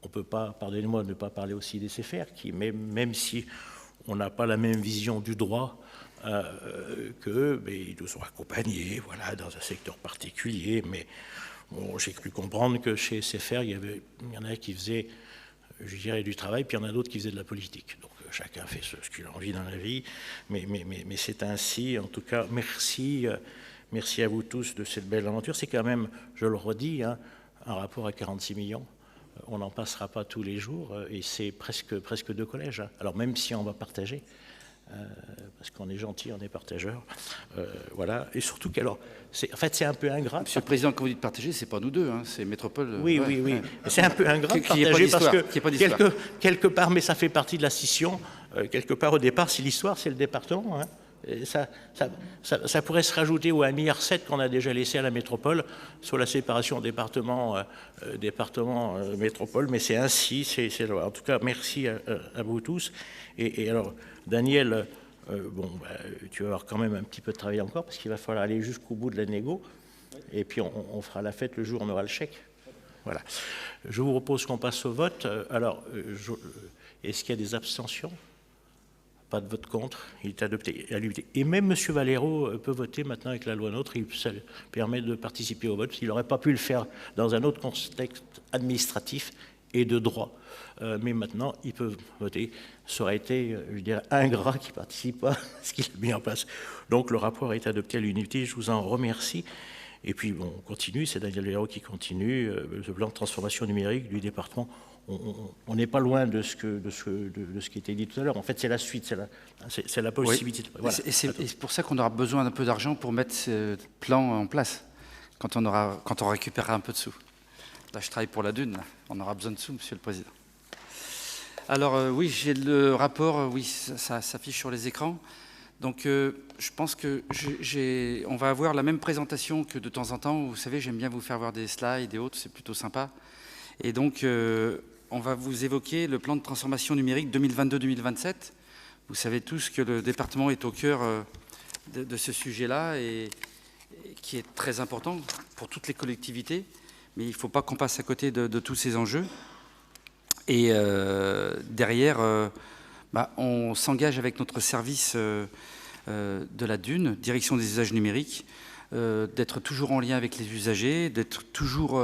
On ne peut pas, pardonnez-moi, ne pas parler aussi des SFR, qui, même si on n'a pas la même vision du droit qu'eux, mais ils nous ont accompagnés, voilà, dans un secteur particulier. Mais bon, j'ai cru comprendre que chez SFR, il y en a qui faisaient, je dirais, du travail, puis il y en a d'autres qui faisaient de la politique. Donc chacun fait ce qu'il a envie dans la vie, mais c'est ainsi. En tout cas, merci à vous tous de cette belle aventure. C'est quand même, je le redis, hein, un rapport à 46 millions. On n'en passera pas tous les jours, et c'est presque 2 collèges. Hein. Alors même si on va partager, parce qu'on est gentil, on est partageur, voilà. Et surtout qu'alors, en fait, c'est un peu ingrat. Monsieur le Président, quand vous dites partager, c'est pas nous deux, hein, c'est Métropole. Oui, ouais, oui. Ouais. C'est un peu ingrat de partager parce que quelque part, mais ça fait partie de la scission. Quelque part, au départ, c'est l'histoire, c'est le département. Hein. Et ça pourrait se rajouter aux 1,7 milliard qu'on a déjà laissé à la métropole sur la séparation département-métropole, mais c'est ainsi, c'est loi. En tout cas, merci à vous tous. Et alors, Daniel, tu vas avoir quand même un petit peu de travail encore, parce qu'il va falloir aller jusqu'au bout de la négo, et puis on fera la fête le jour où on aura le chèque. Voilà. Je vous propose qu'on passe au vote. Alors, est-ce qu'il y a des abstentions ? Pas de vote contre, il est adopté à l'unité. Et même M. Valero peut voter maintenant avec la loi NOTRe, ça permet de participer au vote. Il n'aurait pas pu le faire dans un autre contexte administratif et de droit. Mais maintenant, il peut voter. Ça aurait été, je dirais, ingrat qui ne participe pas à ce qu'il a mis en place. Donc le rapport est adopté à l'unité, je vous en remercie. Et puis, bon, on continue, c'est Daniel Valero qui continue, le plan de transformation numérique du département. On n'est pas loin de ce qui était dit tout à l'heure. En fait, c'est la suite, c'est la possibilité. Oui. Voilà. Et c'est pour ça qu'on aura besoin d'un peu d'argent pour mettre ce plan en place, quand on récupérera un peu de sous. Là, je travaille pour la Dune, là. On aura besoin de sous, Monsieur le Président. Alors, oui, j'ai le rapport, oui, ça s'affiche sur les écrans. Donc, je pense qu'on va avoir la même présentation que de temps en temps. Vous savez, j'aime bien vous faire voir des slides et autres, c'est plutôt sympa. Et donc, on va vous évoquer le plan de transformation numérique 2022-2027. Vous savez tous que le département est au cœur de ce sujet-là et qui est très important pour toutes les collectivités. Mais il ne faut pas qu'on passe à côté de tous ces enjeux. Et derrière, on s'engage avec notre service de la Dune, direction des usages numériques, d'être toujours en lien avec les usagers, d'être toujours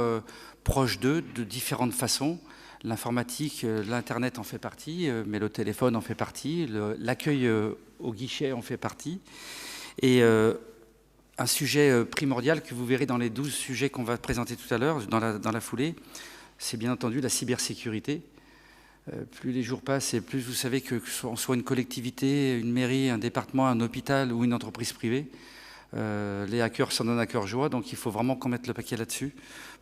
proche d'eux de différentes façons. L'informatique, l'Internet en fait partie, mais le téléphone en fait partie, l'accueil au guichet en fait partie. Et un sujet primordial que vous verrez dans les 12 sujets qu'on va présenter tout à l'heure, dans la foulée, c'est bien entendu la cybersécurité. Plus les jours passent et plus vous savez que on soit une collectivité, une mairie, un département, un hôpital ou une entreprise privée, les hackers s'en donnent à cœur joie, donc il faut vraiment qu'on mette le paquet là-dessus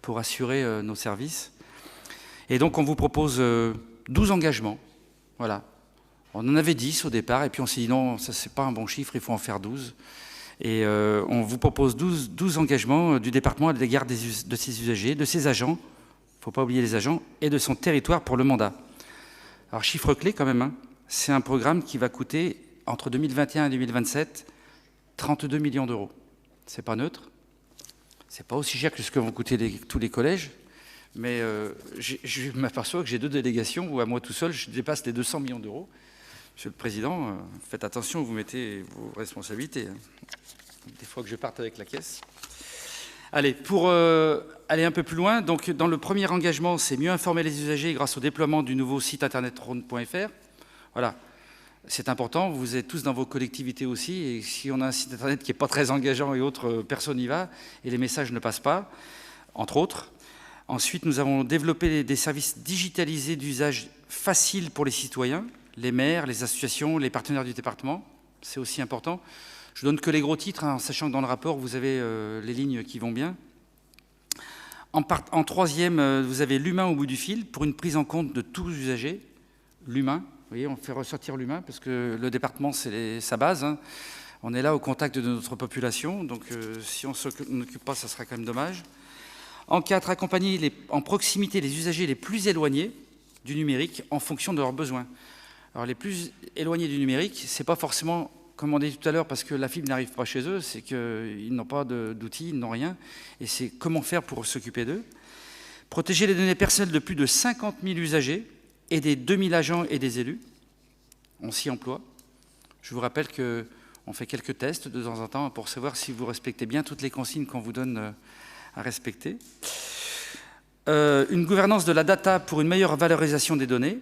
pour assurer nos services. Et donc on vous propose 12 engagements, voilà. On en avait 10 au départ et puis on s'est dit non, ça c'est pas un bon chiffre, il faut en faire 12. Et on vous propose 12 engagements du département à l'égard de ses usagers, de ses agents, il ne faut pas oublier les agents, et de son territoire pour le mandat. Alors, chiffre clé quand même, hein, c'est un programme qui va coûter, entre 2021 et 2027, 32 millions d'euros. C'est pas neutre, c'est pas aussi cher que ce que vont coûter tous les collèges, mais je m'aperçois que j'ai 2 délégations où à moi tout seul, je dépasse les 200 millions d'euros. Monsieur le Président, faites attention, vous mettez vos responsabilités. Hein. Des fois que je parte avec la caisse. Allez, pour aller un peu plus loin, donc dans le premier engagement, c'est mieux informer les usagers grâce au déploiement du nouveau site internet Rhône.fr. Voilà, c'est important, vous êtes tous dans vos collectivités aussi, et si on a un site internet qui n'est pas très engageant et autres, personne n'y va, et les messages ne passent pas, entre autres. Ensuite, nous avons développé des services digitalisés d'usage facile pour les citoyens, les maires, les associations, les partenaires du département, c'est aussi important. Je ne donne que les gros titres, hein, en sachant que dans le rapport, vous avez les lignes qui vont bien. En troisième, vous avez l'humain au bout du fil, pour une prise en compte de tous les usagers. L'humain, vous voyez, on fait ressortir l'humain, parce que le département, c'est sa base. Hein. On est là au contact de notre population, donc si on ne s'en occupe pas, ça sera quand même dommage. En 4, accompagner en proximité les usagers les plus éloignés du numérique en fonction de leurs besoins. Alors les plus éloignés du numérique, ce n'est pas forcément, comme on dit tout à l'heure, parce que la fibre n'arrive pas chez eux, c'est qu'ils n'ont pas d'outils, ils n'ont rien, et c'est comment faire pour s'occuper d'eux. Protéger les données personnelles de plus de 50 000 usagers et des 2000 agents et des élus. On s'y emploie. Je vous rappelle qu'on fait quelques tests de temps en temps pour savoir si vous respectez bien toutes les consignes qu'on vous donne à respecter. Une gouvernance de la data pour une meilleure valorisation des données.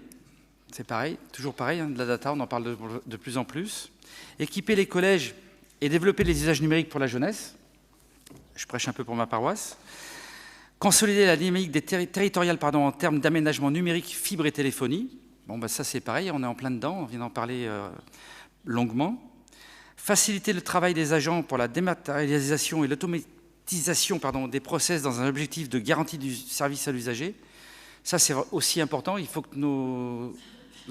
C'est pareil, toujours pareil, hein, de la data, on en parle de plus en plus. Équiper les collèges et développer les usages numériques pour la jeunesse. Je prêche un peu pour ma paroisse. Consolider la dynamique territoriale en termes d'aménagement numérique, fibre et téléphonie. Bon, ben ça c'est pareil, on est en plein dedans, on vient d'en parler longuement. Faciliter le travail des agents pour la dématérialisation et l'automatisation des process dans un objectif de garantie du service à l'usager. Ça c'est aussi important, il faut que nos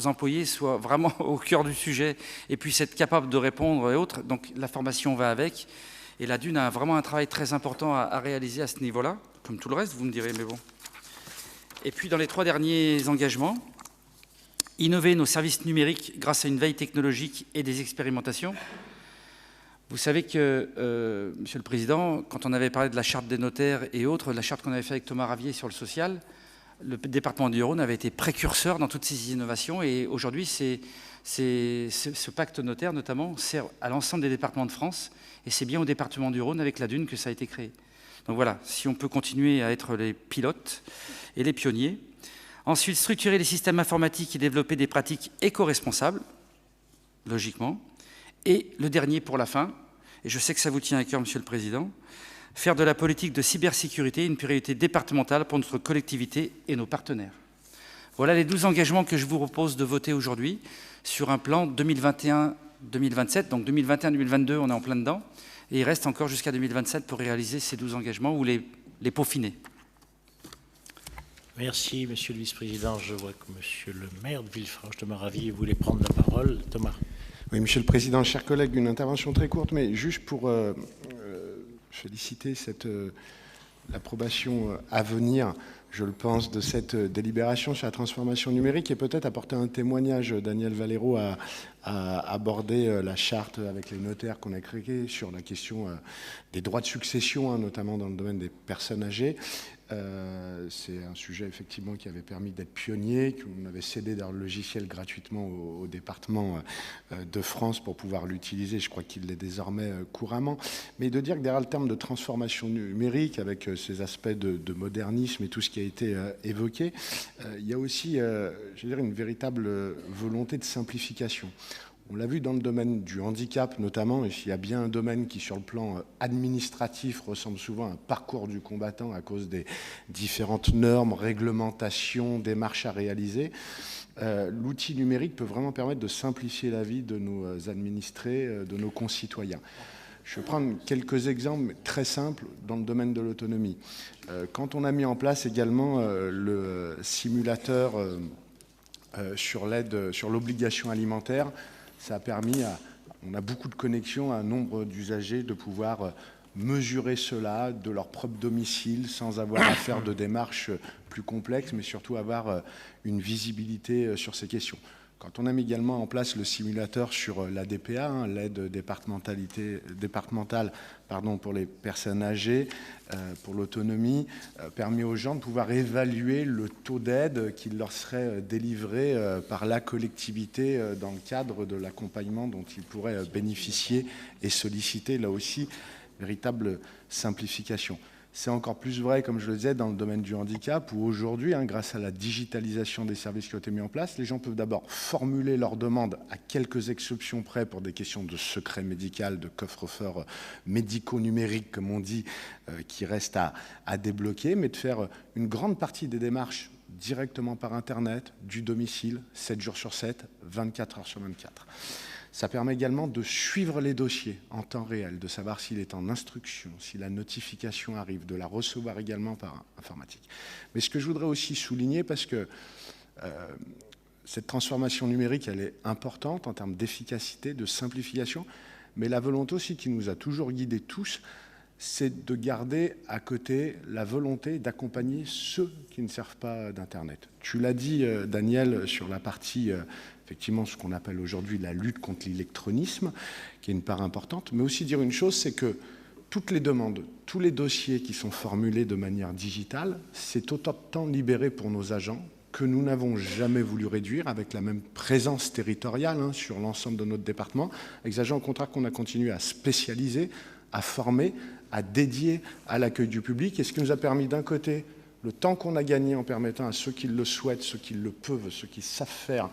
employés soient vraiment au cœur du sujet et puissent être capables de répondre et autres. Donc la formation va avec. Et la DUN a vraiment un travail très important à réaliser à ce niveau-là, comme tout le reste, vous me direz, mais bon. Et puis dans les 3 derniers engagements, innover nos services numériques grâce à une veille technologique et des expérimentations. Vous savez que, Monsieur le Président, quand on avait parlé de la charte des notaires et autres, la charte qu'on avait fait avec Thomas Ravier sur le social, le département du Rhône avait été précurseur dans toutes ces innovations et aujourd'hui, ce pacte notaire notamment sert à l'ensemble des départements de France et c'est bien au département du Rhône avec la DUN que ça a été créé. Donc voilà, si on peut continuer à être les pilotes et les pionniers. Ensuite, structurer les systèmes informatiques et développer des pratiques éco-responsables, logiquement. Et le dernier pour la fin, et je sais que ça vous tient à cœur, Monsieur le Président, faire de la politique de cybersécurité une priorité départementale pour notre collectivité et nos partenaires. Voilà les 12 engagements que je vous propose de voter aujourd'hui sur un plan 2021-2027. Donc 2021-2022, on est en plein dedans. Et il reste encore jusqu'à 2027 pour réaliser ces 12 engagements ou les peaufiner. Merci, Monsieur le Vice-président. Je vois que Monsieur le maire de Villefranche, Thomas Ravier, voulait prendre la parole. Thomas. Oui, Monsieur le Président, chers collègues, une intervention très courte, mais juste pour féliciter l'approbation à venir, je le pense, de cette délibération sur la transformation numérique et peut-être apporter un témoignage. Daniel Valero a abordé la charte avec les notaires qu'on a créée sur la question des droits de succession, notamment dans le domaine des personnes âgées. C'est un sujet effectivement qui avait permis d'être pionnier, qu'on avait cédé dans le logiciel gratuitement au département de France pour pouvoir l'utiliser. Je crois qu'il l'est désormais couramment. Mais de dire que derrière le terme de transformation numérique, avec ses aspects de modernisme et tout ce qui a été évoqué, il y a aussi, je veux dire, une véritable volonté de simplification. On l'a vu dans le domaine du handicap notamment, et s'il y a bien un domaine qui, sur le plan administratif, ressemble souvent à un parcours du combattant à cause des différentes normes, réglementations, démarches à réaliser, l'outil numérique peut vraiment permettre de simplifier la vie de nos administrés, de nos concitoyens. Je vais prendre quelques exemples très simples dans le domaine de l'autonomie. Quand on a mis en place également le simulateur sur l'obligation alimentaire, ça a permis, on a beaucoup de connexions à un nombre d'usagers de pouvoir mesurer cela de leur propre domicile sans avoir à faire de démarches plus complexes, mais surtout avoir une visibilité sur ces questions. Quand on a mis également en place le simulateur sur l'ADPA, l'aide départementale pour les personnes âgées, pour l'autonomie, permet aux gens de pouvoir évaluer le taux d'aide qui leur serait délivré par la collectivité dans le cadre de l'accompagnement dont ils pourraient bénéficier et solliciter, là aussi, véritable simplification. C'est encore plus vrai, comme je le disais, dans le domaine du handicap, où aujourd'hui, grâce à la digitalisation des services qui ont été mis en place, les gens peuvent d'abord formuler leurs demandes à quelques exceptions près pour des questions de secret médical, de coffre-fort médico-numérique, comme on dit, qui restent à débloquer, mais de faire une grande partie des démarches directement par Internet, du domicile, 7 jours sur 7, 24 heures sur 24. Ça permet également de suivre les dossiers en temps réel, de savoir s'il est en instruction, si la notification arrive, de la recevoir également par informatique. Mais ce que je voudrais aussi souligner, parce que cette transformation numérique, elle est importante en termes d'efficacité, de simplification, mais la volonté aussi qui nous a toujours guidés tous, c'est de garder à côté la volonté d'accompagner ceux qui ne servent pas d'Internet. Tu l'as dit, Daniel, sur la partie, effectivement, ce qu'on appelle aujourd'hui la lutte contre l'électronisme, qui est une part importante, mais aussi dire une chose, c'est que toutes les demandes, tous les dossiers qui sont formulés de manière digitale, c'est autant de temps libéré pour nos agents que nous n'avons jamais voulu réduire, avec la même présence territoriale sur l'ensemble de notre département, avec des agents au contraire qu'on a continué à spécialiser, à former, à dédier à l'accueil du public, et ce qui nous a permis d'un côté le temps qu'on a gagné en permettant à ceux qui le souhaitent, ceux qui le peuvent, ceux qui savent faire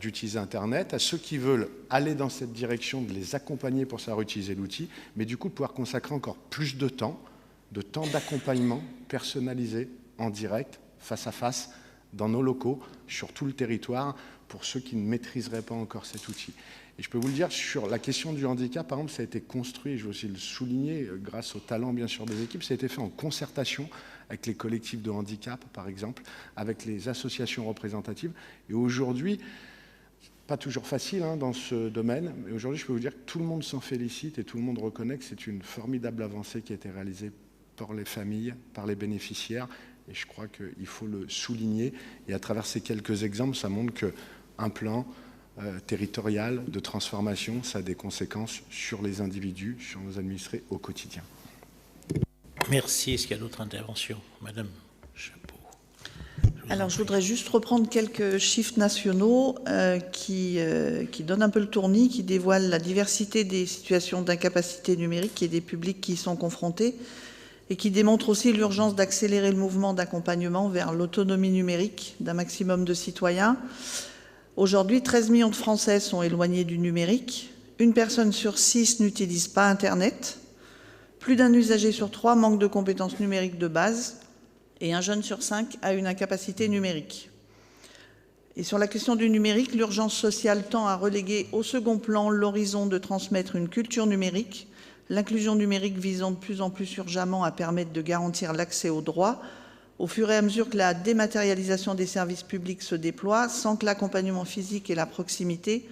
d'utiliser Internet, à ceux qui veulent aller dans cette direction, de les accompagner pour savoir utiliser l'outil, mais du coup de pouvoir consacrer encore plus de temps d'accompagnement personnalisé, en direct, face à face, dans nos locaux, sur tout le territoire, pour ceux qui ne maîtriseraient pas encore cet outil. Et je peux vous le dire, sur la question du handicap, par exemple, ça a été construit, je veux aussi le souligner, grâce au talent, bien sûr, des équipes, ça a été fait en concertation avec les collectifs de handicap, par exemple, avec les associations représentatives. Et aujourd'hui, pas toujours facile dans ce domaine, mais aujourd'hui, je peux vous dire que tout le monde s'en félicite et tout le monde reconnaît que c'est une formidable avancée qui a été réalisée par les familles, par les bénéficiaires, et je crois qu'il faut le souligner. Et à travers ces quelques exemples, ça montre qu'un plan territorial de transformation, ça a des conséquences sur les individus, sur nos administrés au quotidien. Merci. Est-ce qu'il y a d'autres interventions? Madame Chapeau. Alors, je voudrais juste reprendre quelques chiffres nationaux qui donnent un peu le tournis, qui dévoilent la diversité des situations d'incapacité numérique et des publics qui y sont confrontés, et qui démontrent aussi l'urgence d'accélérer le mouvement d'accompagnement vers l'autonomie numérique d'un maximum de citoyens. Aujourd'hui, 13 millions de Français sont éloignés du numérique. Une personne sur 6 n'utilise pas Internet. Plus d'un usager sur 3 manque de compétences numériques de base. Et un jeune sur 5 a une incapacité numérique. Et sur la question du numérique, l'urgence sociale tend à reléguer au second plan l'horizon de transmettre une culture numérique, l'inclusion numérique visant de plus en plus urgemment à permettre de garantir l'accès aux droits, au fur et à mesure que la dématérialisation des services publics se déploie, sans que l'accompagnement physique et la proximité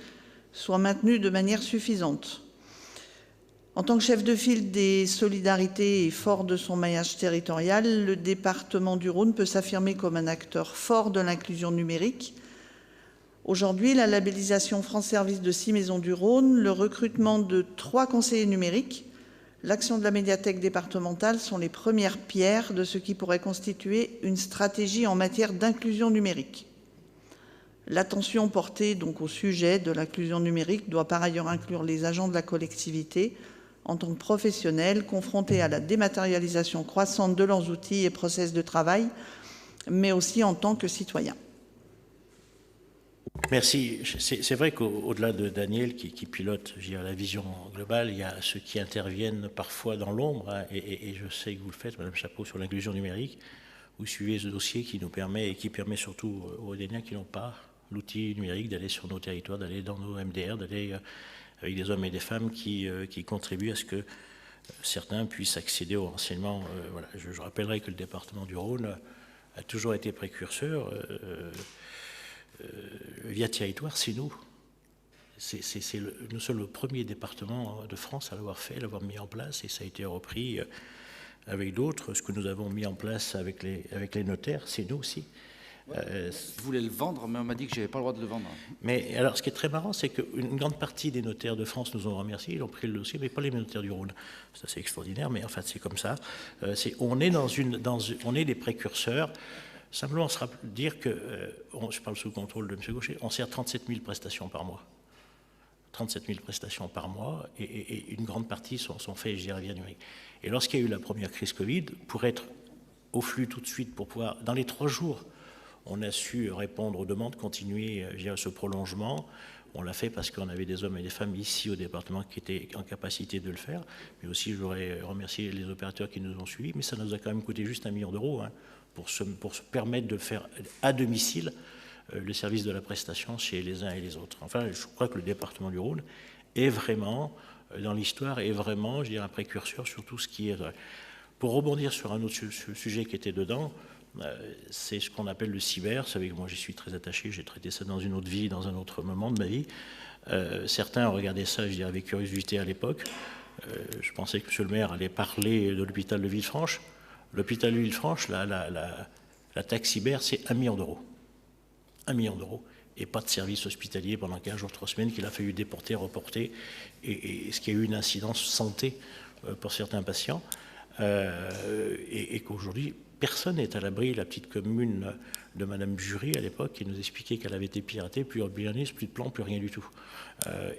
soient maintenus de manière suffisante. En tant que chef de file des solidarités et fort de son maillage territorial, le département du Rhône peut s'affirmer comme un acteur fort de l'inclusion numérique. Aujourd'hui, la labellisation France Service de 6 maisons du Rhône, le recrutement de 3 conseillers numériques, l'action de la médiathèque départementale sont les premières pierres de ce qui pourrait constituer une stratégie en matière d'inclusion numérique. L'attention portée donc au sujet de l'inclusion numérique doit par ailleurs inclure les agents de la collectivité en tant que professionnels confrontés à la dématérialisation croissante de leurs outils et process de travail, mais aussi en tant que citoyens. Merci. C'est vrai qu'au-delà de Daniel qui pilote la vision globale, il y a ceux qui interviennent parfois dans l'ombre, et je sais que vous le faites, Madame Chapeau, sur l'inclusion numérique. Vous suivez ce dossier qui nous permet, et qui permet surtout aux Rhodéniens qui n'ont pas l'outil numérique, d'aller sur nos territoires, d'aller dans nos MDR, d'aller avec des hommes et des femmes qui contribuent à ce que certains puissent accéder au renseignement. Voilà. Je rappellerai que le département du Rhône a toujours été précurseur. Via Territoire, c'est nous. Nous sommes le premier département de France à l'avoir fait, l'avoir mis en place, et ça a été repris avec d'autres. Ce que nous avons mis en place avec les notaires, c'est nous aussi. Je voulais le vendre, mais on m'a dit que je n'avais pas le droit de le vendre. Mais alors, ce qui est très marrant, c'est qu'une grande partie des notaires de France nous ont remerciés, ils ont pris le dossier, mais pas les notaires du Rhône. Ça, c'est extraordinaire, mais en fait, c'est comme ça. On est des précurseurs. Simplement, dire que, je parle sous le contrôle de M. Gaucher, on sert 37 000 prestations par mois. 37 000 prestations par mois, et une grande partie sont faites, je dirais, via numérique. Et lorsqu'il y a eu la première crise Covid, pour être au flux tout de suite, pour pouvoir, dans les 3 jours, on a su répondre aux demandes, continuer via ce prolongement. On l'a fait parce qu'on avait des hommes et des femmes ici au département qui étaient en capacité de le faire. Mais aussi, je voudrais remercier les opérateurs qui nous ont suivis. Mais ça nous a quand même coûté juste 1 million d'euros pour se permettre de faire à domicile le service de la prestation chez les uns et les autres. Enfin, je crois que le département du Rhône est vraiment, dans l'histoire, est vraiment, je dirais, un précurseur sur tout ce qui est... Pour rebondir sur un autre sujet qui était dedans, c'est ce qu'on appelle le cyber. Vous savez que moi, j'y suis très attaché. J'ai traité ça dans une autre vie, dans un autre moment de ma vie. Certains ont regardé ça, je dirais, avec curiosité à l'époque. Je pensais que M. le maire allait parler de l'hôpital de Villefranche. L'hôpital de Villefranche, la taxe cyber, c'est 1 million d'euros. 1 million d'euros. Et pas de service hospitalier pendant 15 jours, 3 semaines, qu'il a fallu déporter, reporter, et ce qui a eu une incidence santé pour certains patients. Et qu'aujourd'hui, personne n'est à l'abri. La petite commune de Mme Jury, à l'époque, qui nous expliquait qu'elle avait été piratée, plus d'urbanisme, plus de plan, plus rien du tout.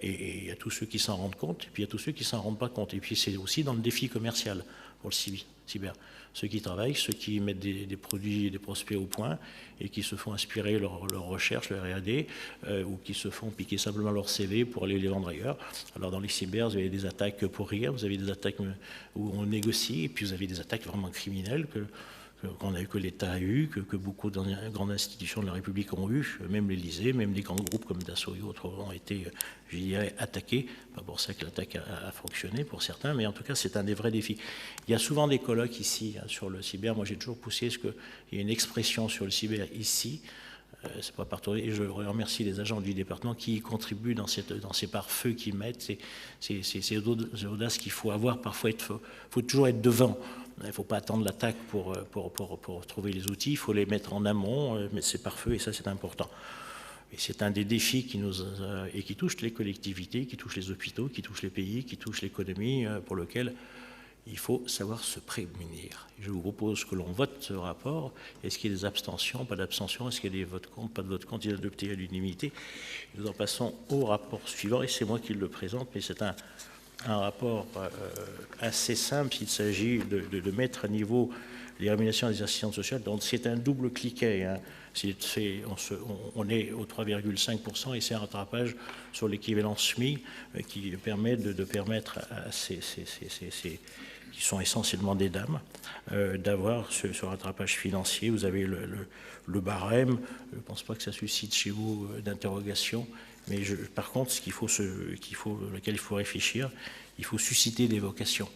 Et il y a tous ceux qui s'en rendent compte, et puis il y a tous ceux qui ne s'en rendent pas compte. Et puis c'est aussi dans le défi commercial pour le cyber. Ceux qui travaillent, ceux qui mettent des produits, des prospects au point, et qui se font inspirer leur recherche, leur R&D, ou qui se font piquer simplement leur CV pour aller les vendre ailleurs. Alors dans les cyber, vous avez des attaques pour rire, vous avez des attaques où on négocie, et puis vous avez des attaques vraiment criminelles que l'État a eu, que beaucoup de grandes institutions de la République ont eu, même l'Élysée, même des grands groupes comme Dassault et autres ont été, je dirais, attaqués. Pas pour ça que l'attaque a fonctionné pour certains, mais en tout cas, c'est un des vrais défis. Il y a souvent des colloques ici sur le cyber. Moi, j'ai toujours poussé ce qu'il y ait une expression sur le cyber ici. C'est pas partout. Et je remercie les agents du département qui contribuent dans ces pare-feux qu'ils mettent. C'est audace qu'il faut avoir. Parfois, il faut toujours être devant. Il ne faut pas attendre l'attaque pour trouver les outils. Il faut les mettre en amont, mais c'est pare-feu, et ça, c'est important. Et c'est un des défis qui touche les collectivités, qui touche les hôpitaux, qui touche les pays, qui touche l'économie, pour lequel il faut savoir se prémunir. Je vous propose que l'on vote ce rapport. Est-ce qu'il y a des abstentions, pas d'abstention? Est-ce qu'il y a des votes contre, pas de votes contre? Il est adopté à l'unanimité. Nous en passons au rapport suivant, et c'est moi qui le présente, mais c'est un rapport assez simple. Il s'agit de mettre à niveau les rémunérations des assistantes sociales. Donc c'est un double cliquet. On est au 3,5% et c'est un rattrapage sur l'équivalent SMIC qui permet de permettre à ces qui sont essentiellement des dames, d'avoir ce rattrapage financier. Vous avez le barème. Je ne pense pas que ça suscite chez vous d'interrogation. Mais par contre, lequel il faut réfléchir, il faut susciter des vocations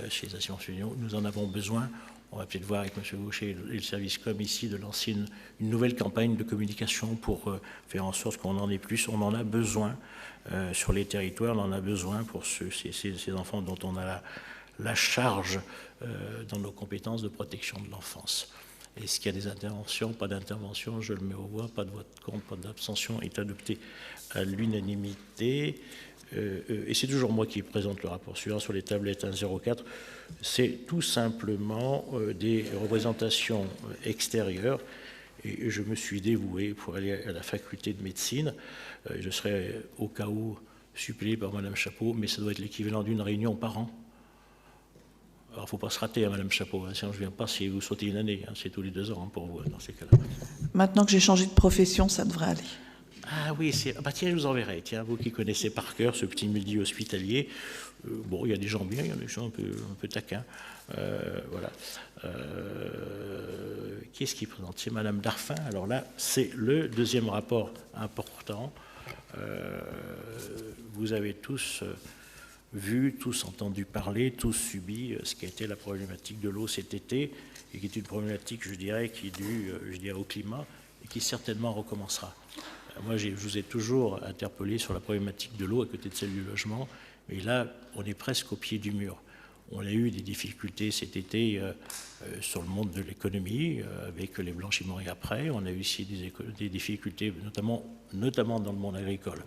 chez les assurances unions. Nous en avons besoin. On va peut-être voir avec M. Gaucher et le service com ici de lancer une nouvelle campagne de communication pour faire en sorte qu'on en ait plus. On en a besoin sur les territoires, on en a besoin pour ces enfants dont on a la charge dans nos compétences de protection de l'enfance. Est-ce qu'il y a des interventions? Pas d'intervention, je le mets aux voix. Pas de vote contre, pas d'abstention. Est adopté à l'unanimité. Et c'est toujours moi qui présente le rapport suivant sur les tablettes 1.04. C'est tout simplement des représentations extérieures. Et je me suis dévoué pour aller à la faculté de médecine. Je serai au cas où suppléé par Mme Chapeau, mais ça doit être l'équivalent d'une réunion par an. Alors, il ne faut pas se rater, Mme Chapeau. Si je ne viens pas, si vous sautez une année, c'est tous les 2 ans pour vous, dans ces cas-là. Maintenant que j'ai changé de profession, ça devrait aller. Ah oui, bah tiens, je vous enverrai. Tiens, vous qui connaissez par cœur ce petit milieu hospitalier, bon, il y a des gens bien, il y a des gens un peu taquins. Voilà. Qui est-ce qui présente? C'est Madame Darfin. Alors là, c'est le deuxième rapport important. Vous avez tous vu, tous entendu parler, tous subi ce qui a été la problématique de l'eau cet été, et qui est une problématique, je dirais, qui est due au climat, et qui certainement recommencera. Moi, je vous ai toujours interpellé sur la problématique de l'eau à côté de celle du logement, mais là, on est presque au pied du mur. On a eu des difficultés cet été sur le monde de l'économie, avec les blanchiments et après. On a eu aussi des difficultés, notamment dans le monde agricole.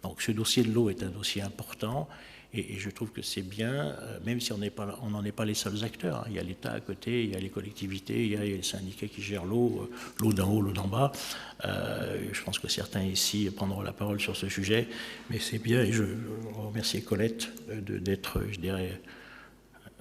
Donc ce dossier de l'eau est un dossier important. Et je trouve que c'est bien, même si on n'en est pas les seuls acteurs. Hein. Il y a l'État à côté, il y a les collectivités, il y a les syndicats qui gèrent l'eau, l'eau d'en haut, l'eau d'en bas. Je pense que certains ici prendront la parole sur ce sujet, mais c'est bien, et je remercie Colette d'être, je dirais,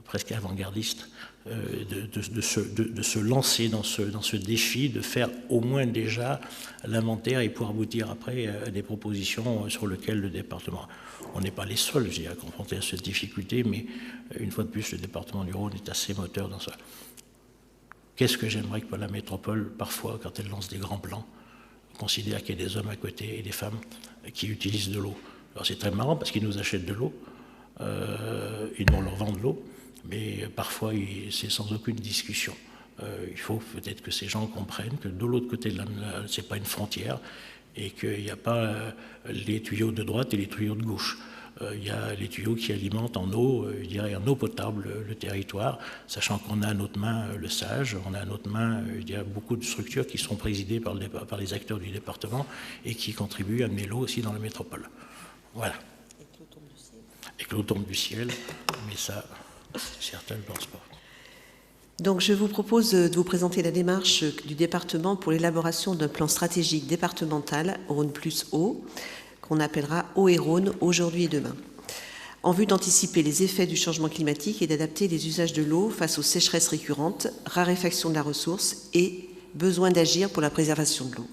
presque avant-gardiste, de se lancer dans ce défi, de faire au moins déjà l'inventaire et pour aboutir après à des propositions sur lesquelles le département... On n'est pas les seuls, je dirais, à confronter à cette difficulté, mais une fois de plus, le département du Rhône est assez moteur dans ça. Qu'est-ce que j'aimerais que la métropole, parfois, quand elle lance des grands plans, considère qu'il y a des hommes à côté et des femmes qui utilisent de l'eau. Alors c'est très marrant parce qu'ils nous achètent de l'eau, ils nous leur vendent de l'eau, mais parfois c'est sans aucune discussion. Il faut peut-être que ces gens comprennent que de l'autre côté de c'est pas une frontière, et qu'il n'y a pas les tuyaux de droite et les tuyaux de gauche. Il y a les tuyaux qui alimentent en eau, je dirais en eau potable, le territoire, sachant qu'on a à notre main le SAGE, on a à notre main beaucoup de structures qui sont présidées par les acteurs du département et qui contribuent à amener l'eau aussi dans la métropole. Voilà. Et que l'eau tombe du ciel, mais ça, certains ne pensent pas. Donc, je vous propose de vous présenter la démarche du département pour l'élaboration d'un plan stratégique départemental Rhône plus eau, qu'on appellera Eau et Rhône aujourd'hui et demain, en vue d'anticiper les effets du changement climatique et d'adapter les usages de l'eau face aux sécheresses récurrentes, raréfaction de la ressource et besoin d'agir pour la préservation de l'eau.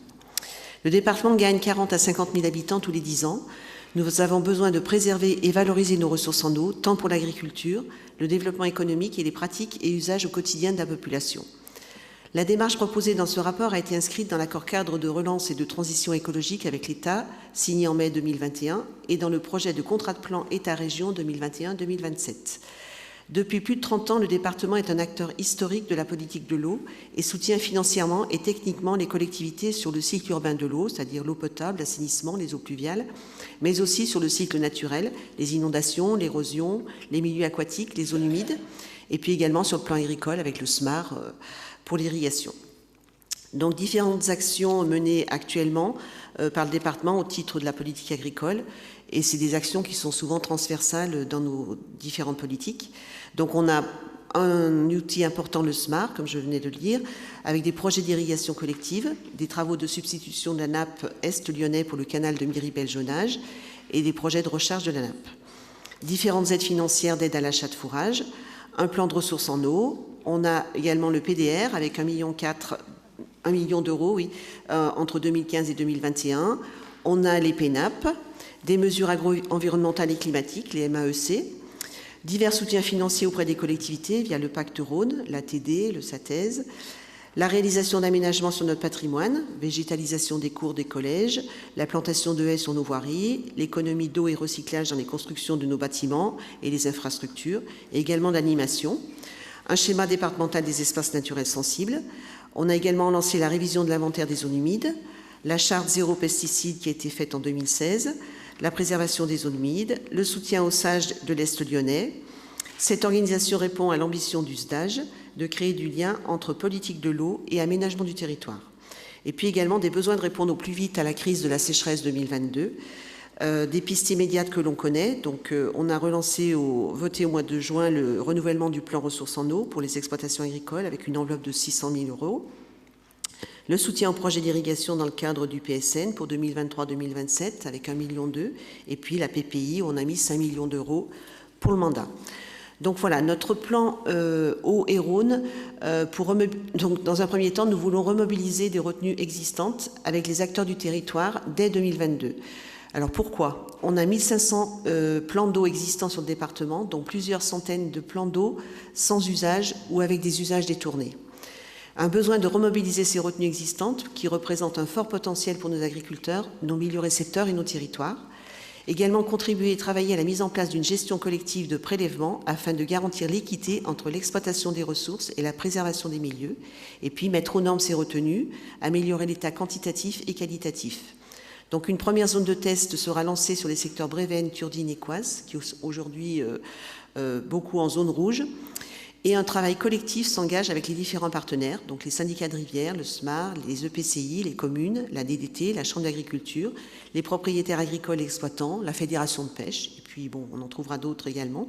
Le département gagne 40 à 50 000 habitants tous les 10 ans. Nous avons besoin de préserver et valoriser nos ressources en eau, tant pour l'agriculture, le développement économique et les pratiques et usages au quotidien de la population. La démarche proposée dans ce rapport a été inscrite dans l'accord cadre de relance et de transition écologique avec l'État, signé en mai 2021, et dans le projet de contrat de plan État-région 2021-2027. Depuis plus de 30 ans, le département est un acteur historique de la politique de l'eau et soutient financièrement et techniquement les collectivités sur le cycle urbain de l'eau, c'est-à-dire l'eau potable, l'assainissement, les eaux pluviales, mais aussi sur le cycle naturel, les inondations, l'érosion, les milieux aquatiques, les zones humides, et puis également sur le plan agricole avec le SMAR pour l'irrigation. Donc différentes actions menées actuellement par le département au titre de la politique agricole, et c'est des actions qui sont souvent transversales dans nos différentes politiques. Donc on a un outil important, le SMAR, comme je venais de le dire, avec des projets d'irrigation collective, des travaux de substitution de la nappe est-lyonnais pour le canal de Miribel-Jonage et des projets de recharge de la nappe. Différentes aides financières d'aide à l'achat de fourrage, un plan de ressources en eau. On a également le PDR avec 1,4 million d'euros entre 2015 et 2021. On a les PNAP, des mesures agro-environnementales et climatiques, les MAEC, divers soutiens financiers auprès des collectivités via le Pacte Rhône, l'ATD, le SATES, la réalisation d'aménagements sur notre patrimoine, végétalisation des cours des collèges, la plantation de haies sur nos voiries, l'économie d'eau et recyclage dans les constructions de nos bâtiments et les infrastructures, et également l'animation, un schéma départemental des espaces naturels sensibles. On a également lancé la révision de l'inventaire des zones humides, la charte zéro pesticide qui a été faite en 2016, la préservation des zones humides, le soutien aux sages de l'Est lyonnais. Cette organisation répond à l'ambition du SDAGE de créer du lien entre politique de l'eau et aménagement du territoire. Et puis également des besoins de répondre au plus vite à la crise de la sécheresse 2022, des pistes immédiates que l'on connaît. Donc on a voté au mois de juin le renouvellement du plan ressources en eau pour les exploitations agricoles avec une enveloppe de 600 000 €. Le soutien au projet d'irrigation dans le cadre du PSN pour 2023-2027 avec 1,2 million, et puis la PPI où on a mis 5 millions d'euros pour le mandat. Donc voilà, notre plan eau et Rhône, donc dans un premier temps, nous voulons remobiliser des retenues existantes avec les acteurs du territoire dès 2022. Alors pourquoi? On a 1500 plans d'eau existants sur le département, dont plusieurs centaines de plans d'eau sans usage ou avec des usages détournés. Un besoin de remobiliser ces retenues existantes qui représentent un fort potentiel pour nos agriculteurs, nos milieux récepteurs et nos territoires. Également contribuer et travailler à la mise en place d'une gestion collective de prélèvement afin de garantir l'équité entre l'exploitation des ressources et la préservation des milieux, et puis mettre aux normes ces retenues, améliorer l'état quantitatif et qualitatif. Donc une première zone de test sera lancée sur les secteurs Brévennes, Turdine et Coise, qui est aujourd'hui beaucoup en zone rouge, et un travail collectif s'engage avec les différents partenaires, donc les syndicats de rivière, le SMAR, les EPCI, les communes, la DDT, la Chambre d'agriculture, les propriétaires agricoles et exploitants, la Fédération de pêche, et puis bon, on en trouvera d'autres également.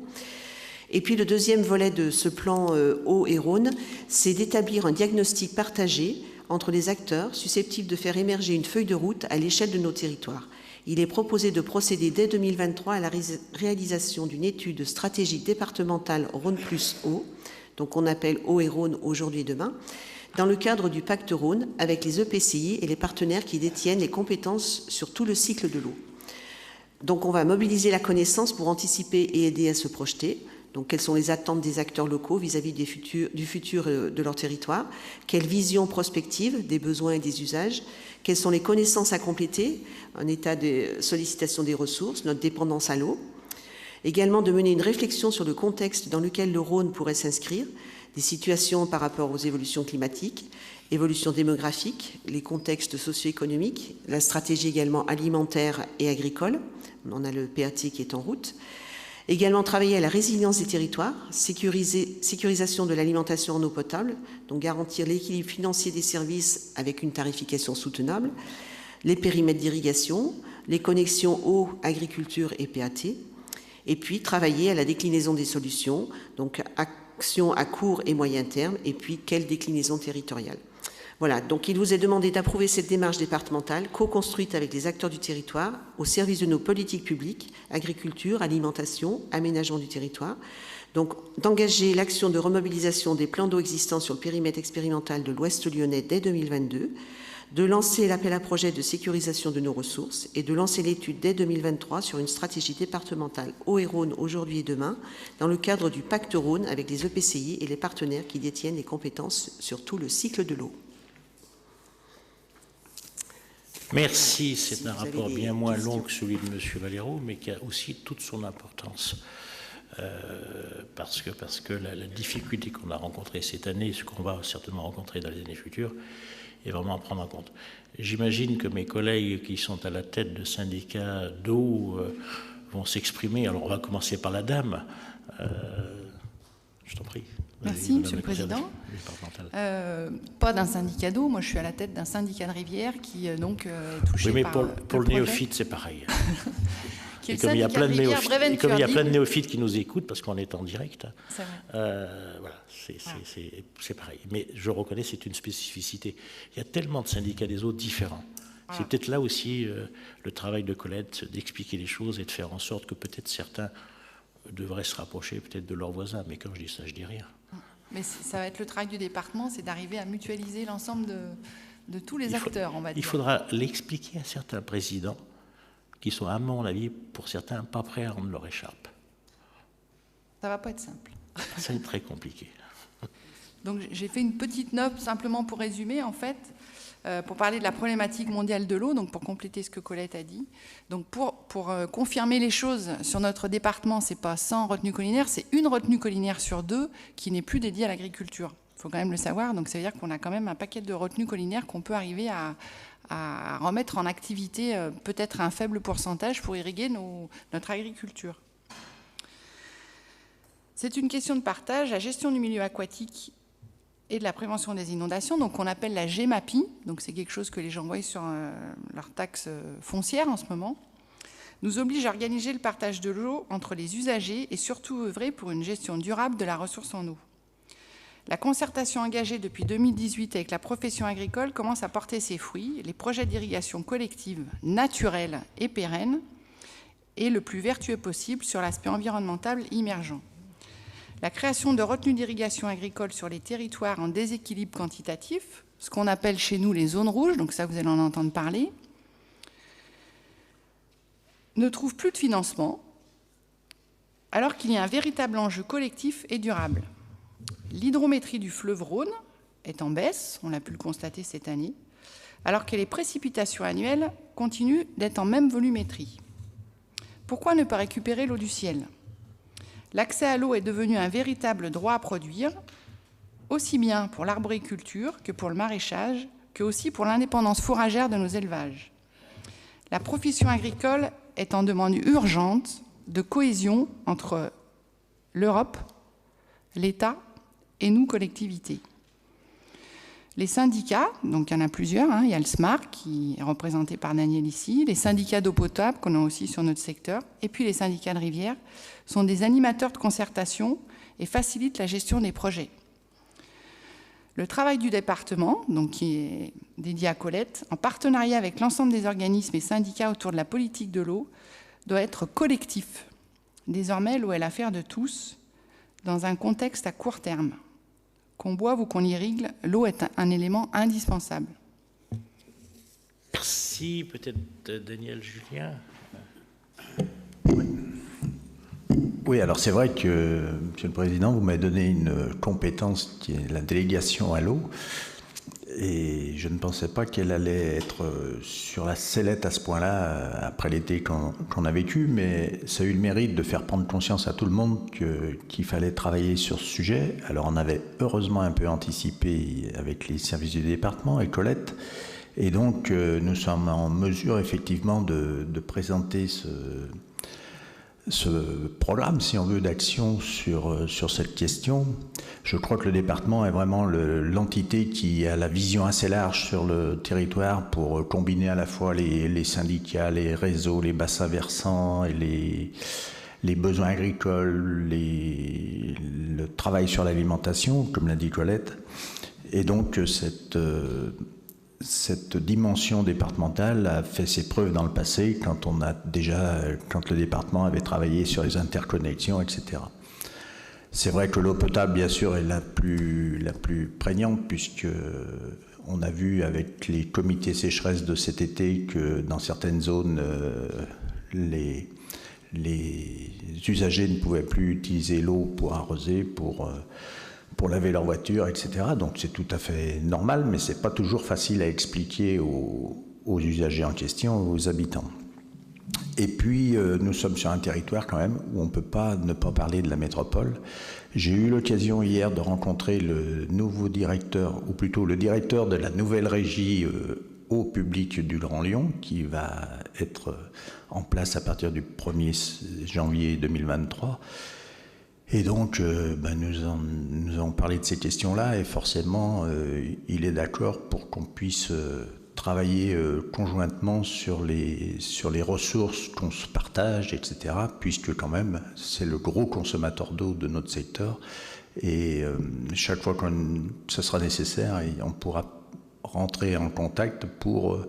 Et puis le deuxième volet de ce plan eau et Rhône, c'est d'établir un diagnostic partagé entre les acteurs susceptibles de faire émerger une feuille de route à l'échelle de nos territoires. Il est proposé de procéder dès 2023 à la réalisation d'une étude stratégique départementale Rhône plus eau, donc on appelle eau et Rhône aujourd'hui et demain, dans le cadre du pacte Rhône avec les EPCI et les partenaires qui détiennent les compétences sur tout le cycle de l'eau. Donc on va mobiliser la connaissance pour anticiper et aider à se projeter. Donc quelles sont les attentes des acteurs locaux vis-à-vis du futur de leur territoire? Quelle vision prospective des besoins et des usages? Quelles sont les connaissances à compléter? Un état de sollicitation des ressources, notre dépendance à l'eau. Également de mener une réflexion sur le contexte dans lequel le Rhône pourrait s'inscrire, des situations par rapport aux évolutions climatiques, évolution démographique, les contextes socio-économiques, la stratégie également alimentaire et agricole. On a le PAT qui est en route. Également travailler à la résilience des territoires, sécurisation de l'alimentation en eau potable, donc garantir l'équilibre financier des services avec une tarification soutenable, les périmètres d'irrigation, les connexions eau, agriculture et PAT, et puis travailler à la déclinaison des solutions, donc action à court et moyen terme, et puis quelle déclinaison territoriale. Voilà, donc il vous est demandé d'approuver cette démarche départementale co-construite avec les acteurs du territoire au service de nos politiques publiques, agriculture, alimentation, aménagement du territoire, donc d'engager l'action de remobilisation des plans d'eau existants sur le périmètre expérimental de l'Ouest lyonnais dès 2022, de lancer l'appel à projet de sécurisation de nos ressources et de lancer l'étude dès 2023 sur une stratégie départementale eau et Rhône aujourd'hui et demain dans le cadre du pacte Rhône avec les EPCI et les partenaires qui détiennent les compétences sur tout le cycle de l'eau. Merci, c'est un rapport bien moins long que celui de M. Valero, mais qui a aussi toute son importance. Parce que la difficulté qu'on a rencontrée cette année, ce qu'on va certainement rencontrer dans les années futures, est vraiment à prendre en compte. J'imagine que mes collègues qui sont à la tête de syndicats d'eau vont s'exprimer. Alors on va commencer par la dame. Je t'en prie. Merci, Monsieur le Président. Pas d'un syndicat d'eau, moi je suis à la tête d'un syndicat de rivière qui est touché oui, mais par pour le néophyte, c'est pareil. Qui est et comme il y a plein de néophytes qui nous écoutent, parce qu'on est en direct, voilà, c'est pareil. Mais je reconnais, c'est une spécificité. Il y a tellement de syndicats des eaux différents. Voilà. C'est peut-être là aussi le travail de Colette, d'expliquer les choses et de faire en sorte que peut-être certains devraient se rapprocher peut-être de leurs voisins. Mais quand je dis ça, je dis rien. Mais ça va être le travail du département, c'est d'arriver à mutualiser l'ensemble de tous les acteurs, on va dire. Il faudra l'expliquer à certains présidents qui sont, à mon avis, pour certains, pas prêts à rendre leur écharpe. Ça ne va pas être simple. Ça va être très compliqué. Donc j'ai fait une petite note simplement pour résumer, en fait, pour parler de la problématique mondiale de l'eau, donc pour compléter ce que Colette a dit. Donc pour confirmer les choses sur notre département, c'est pas 100 retenues collinaires, c'est une retenue collinaire sur 2 qui n'est plus dédiée à l'agriculture. Il faut quand même le savoir, donc ça veut dire qu'on a quand même un paquet de retenues collinaires qu'on peut arriver à remettre en activité, peut-être un faible pourcentage pour irriguer notre agriculture. C'est une question de partage, la gestion du milieu aquatique et de la prévention des inondations, donc on appelle la GEMAPI, donc c'est quelque chose que les gens voient sur leur taxe foncière en ce moment, nous oblige à organiser le partage de l'eau entre les usagers et surtout œuvrer pour une gestion durable de la ressource en eau. La concertation engagée depuis 2018 avec la profession agricole commence à porter ses fruits, les projets d'irrigation collective naturelle et pérenne et le plus vertueux possible sur l'aspect environnemental émergent. la création de retenues d'irrigation agricole sur les territoires en déséquilibre quantitatif, ce qu'on appelle chez nous les zones rouges, donc ça vous allez en entendre parler, ne trouve plus de financement, alors qu'il y a un véritable enjeu collectif et durable. L'hydrométrie du fleuve Rhône est en baisse, on l'a pu le constater cette année, alors que les précipitations annuelles continuent d'être en même volumétrie. Pourquoi ne pas récupérer l'eau du ciel ? L'accès à l'eau est devenu un véritable droit à produire, aussi bien pour l'arboriculture que pour le maraîchage, que aussi pour l'indépendance fourragère de nos élevages. La profession agricole est en demande urgente de cohésion entre l'Europe, l'État et nous, collectivités. Les syndicats, donc il y en a plusieurs, il y a le SMARC qui est représenté par Daniel ici, les syndicats d'eau potable qu'on a aussi sur notre secteur, et puis les syndicats de rivière, sont des animateurs de concertation et facilitent la gestion des projets. Le travail du département, donc qui est dédié à Colette, en partenariat avec l'ensemble des organismes et syndicats autour de la politique de l'eau, doit être collectif. Désormais, l'eau est l'affaire de tous, dans un contexte à court terme. Qu'on boive ou qu'on irrigue, l'eau est un élément indispensable. Merci. Peut-être Daniel Julien. Oui, alors c'est vrai que, Monsieur le Président, vous m'avez donné une compétence qui est la délégation à l'eau. Et je ne pensais pas qu'elle allait être sur la sellette à ce point-là, après l'été qu'on a vécu, mais ça a eu le mérite de faire prendre conscience à tout le monde qu'il fallait travailler sur ce sujet. Alors on avait heureusement un peu anticipé avec les services du département et Colette, et donc nous sommes en mesure effectivement de présenter ce programme, si on veut, d'action sur cette question. Je crois que le département est vraiment l'entité qui a la vision assez large sur le territoire pour combiner à la fois les syndicats, les réseaux, les bassins versants et les besoins agricoles, le travail sur l'alimentation, comme l'a dit Colette. Et donc cette dimension départementale a fait ses preuves dans le passé quand le département avait travaillé sur les interconnexions, etc. C'est vrai que l'eau potable, bien sûr, est la plus prégnante, puisque on a vu avec les comités sécheresse de cet été que dans certaines zones, les usagers ne pouvaient plus utiliser l'eau pour arroser, pour laver leur voiture, etc. Donc c'est tout à fait normal, mais c'est pas toujours facile à expliquer aux usagers en question, aux habitants. Et puis, nous sommes sur un territoire quand même où on ne peut pas ne pas parler de la métropole. J'ai eu l'occasion hier de rencontrer le nouveau directeur, ou plutôt le directeur de la nouvelle régie eau publique du Grand Lyon, qui va être en place à partir du 1er janvier 2023. Et donc, nous avons parlé de ces questions-là, et forcément, il est d'accord pour qu'on puisse travailler conjointement sur les ressources qu'on se partage, etc., puisque quand même, c'est le gros consommateur d'eau de notre secteur. Et chaque fois que ce sera nécessaire, on pourra rentrer en contact pour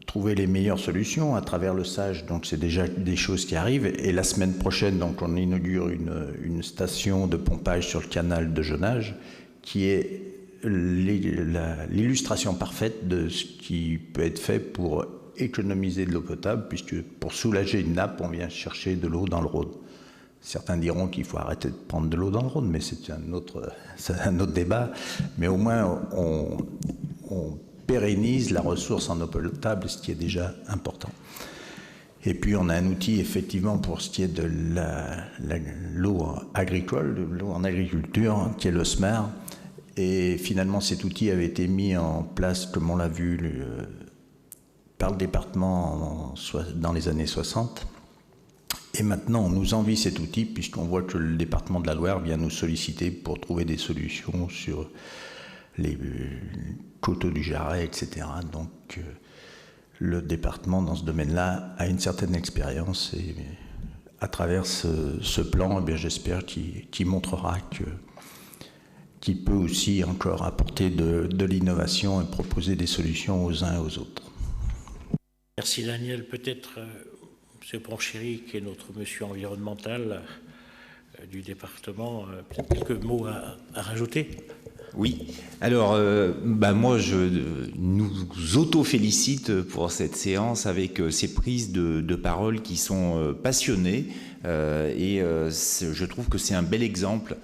trouver les meilleures solutions à travers le SAGE. Donc c'est déjà des choses qui arrivent. Et la semaine prochaine, donc, on inaugure une station de pompage sur le canal de Jonage, qui est l'illustration parfaite de ce qui peut être fait pour économiser de l'eau potable, puisque pour soulager une nappe, on vient chercher de l'eau dans le Rhône. Certains diront qu'il faut arrêter de prendre de l'eau dans le Rhône, mais c'est un autre débat. Mais au moins, on pérennise la ressource en eau potable, ce qui est déjà important. Et puis on a un outil effectivement pour ce qui est de l'eau agricole, de l'eau en agriculture, qui est le SMAR. Et finalement cet outil avait été mis en place, comme on l'a vu, par le département dans les années 60. Et maintenant on nous envie cet outil, puisqu'on voit que le département de la Loire vient nous solliciter pour trouver des solutions sur les coteaux du Jarret, etc. Donc le département dans ce domaine-là a une certaine expérience, et à travers ce plan, j'espère qu'il montrera qu'il peut aussi encore apporter de l'innovation et proposer des solutions aux uns et aux autres. Merci Daniel. Peut-être M. Ponchéry, qui est notre monsieur environnemental du département, peut-être quelques mots à rajouter. Oui, alors moi je nous auto-félicite pour cette séance avec ces prises de parole qui sont passionnées et je trouve que c'est un bel exemple.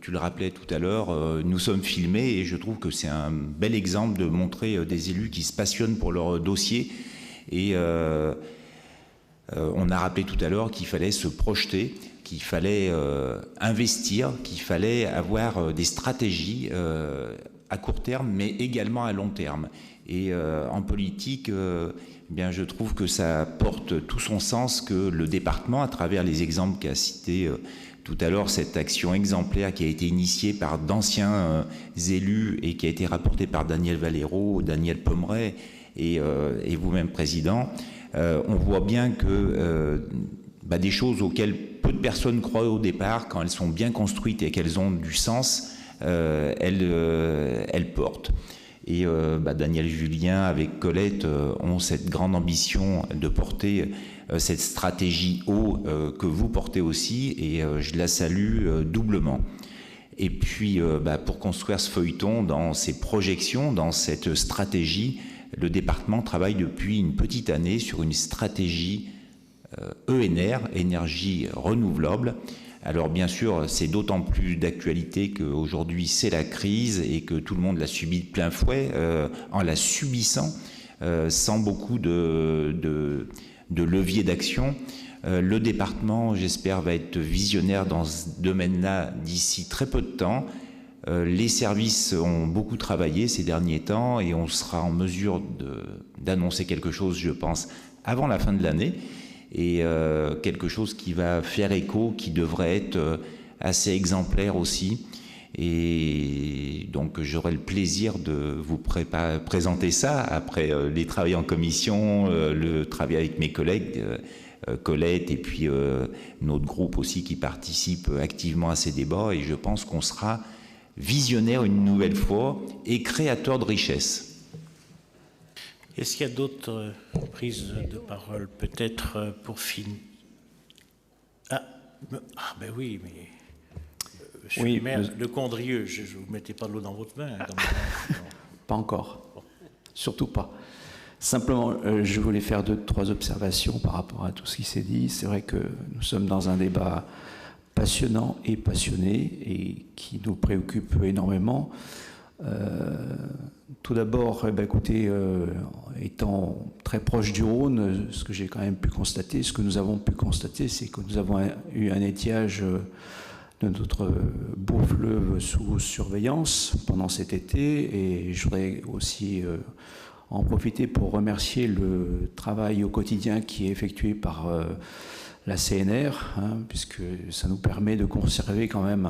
Tu le rappelais tout à l'heure, nous sommes filmés et je trouve que c'est un bel exemple de montrer des élus qui se passionnent pour leur dossier et on a rappelé tout à l'heure qu'il fallait se projeter, qu'il fallait investir, qu'il fallait avoir des stratégies à court terme, mais également à long terme. Et en politique, bien, je trouve que ça porte tout son sens que le département, à travers les exemples qu'a cités tout à l'heure, cette action exemplaire qui a été initiée par d'anciens élus et qui a été rapportée par Daniel Valero, Daniel Pommeret et vous-même, Président, on voit bien que des choses auxquelles peu de personnes croient au départ, quand elles sont bien construites et qu'elles ont du sens, elles portent. Et Daniel Julien avec Colette ont cette grande ambition de porter cette stratégie eau que vous portez aussi, et je la salue doublement. Et puis, pour construire ce feuilleton dans ses projections, dans cette stratégie, le département travaille depuis une petite année sur une stratégie ENR, énergie renouvelable. Alors bien sûr, c'est d'autant plus d'actualité qu'aujourd'hui c'est la crise et que tout le monde l'a subi de plein fouet, en la subissant, sans beaucoup de levier d'action. Le département, j'espère, va être visionnaire dans ce domaine-là d'ici très peu de temps. Les services ont beaucoup travaillé ces derniers temps et on sera en mesure d'annoncer quelque chose, je pense, avant la fin de l'année. Et quelque chose qui va faire écho, qui devrait être assez exemplaire aussi. Et donc j'aurai le plaisir de vous présenter ça après les travaux en commission, le travail avec mes collègues, Colette, et puis notre groupe aussi qui participe activement à ces débats. Et je pense qu'on sera visionnaire une nouvelle fois et créateur de richesse. Est-ce qu'il y a d'autres prises de parole, peut-être pour finir? Ben oui, mais... Monsieur le maire, le Condrieu, je ne vous mettais pas de l'eau dans votre vin. Pas encore. Bon. Surtout pas. Simplement, je voulais faire 2-3 observations par rapport à tout ce qui s'est dit. C'est vrai que nous sommes dans un débat passionnant et passionné et qui nous préoccupe énormément. Tout d'abord, écoutez, étant très proche du Rhône, ce que j'ai quand même pu constater, ce que nous avons pu constater, c'est que nous avons eu un étiage de notre beau fleuve sous surveillance pendant cet été, et je voudrais aussi en profiter pour remercier le travail au quotidien qui est effectué par la CNR, puisque ça nous permet de conserver quand même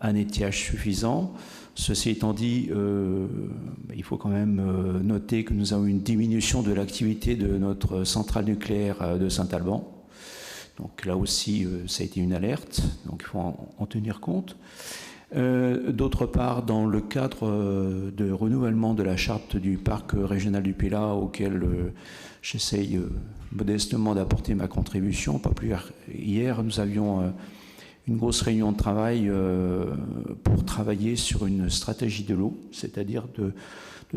un étiage suffisant. Ceci étant dit, il faut quand même noter que nous avons une diminution de l'activité de notre centrale nucléaire de Saint-Alban. Donc là aussi, ça a été une alerte, donc il faut en tenir compte. D'autre part, dans le cadre de renouvellement de la charte du parc régional du Pilat, auquel j'essaye modestement d'apporter ma contribution, pas plus hier, nous avions une grosse réunion de travail pour travailler sur une stratégie de l'eau, c'est-à-dire de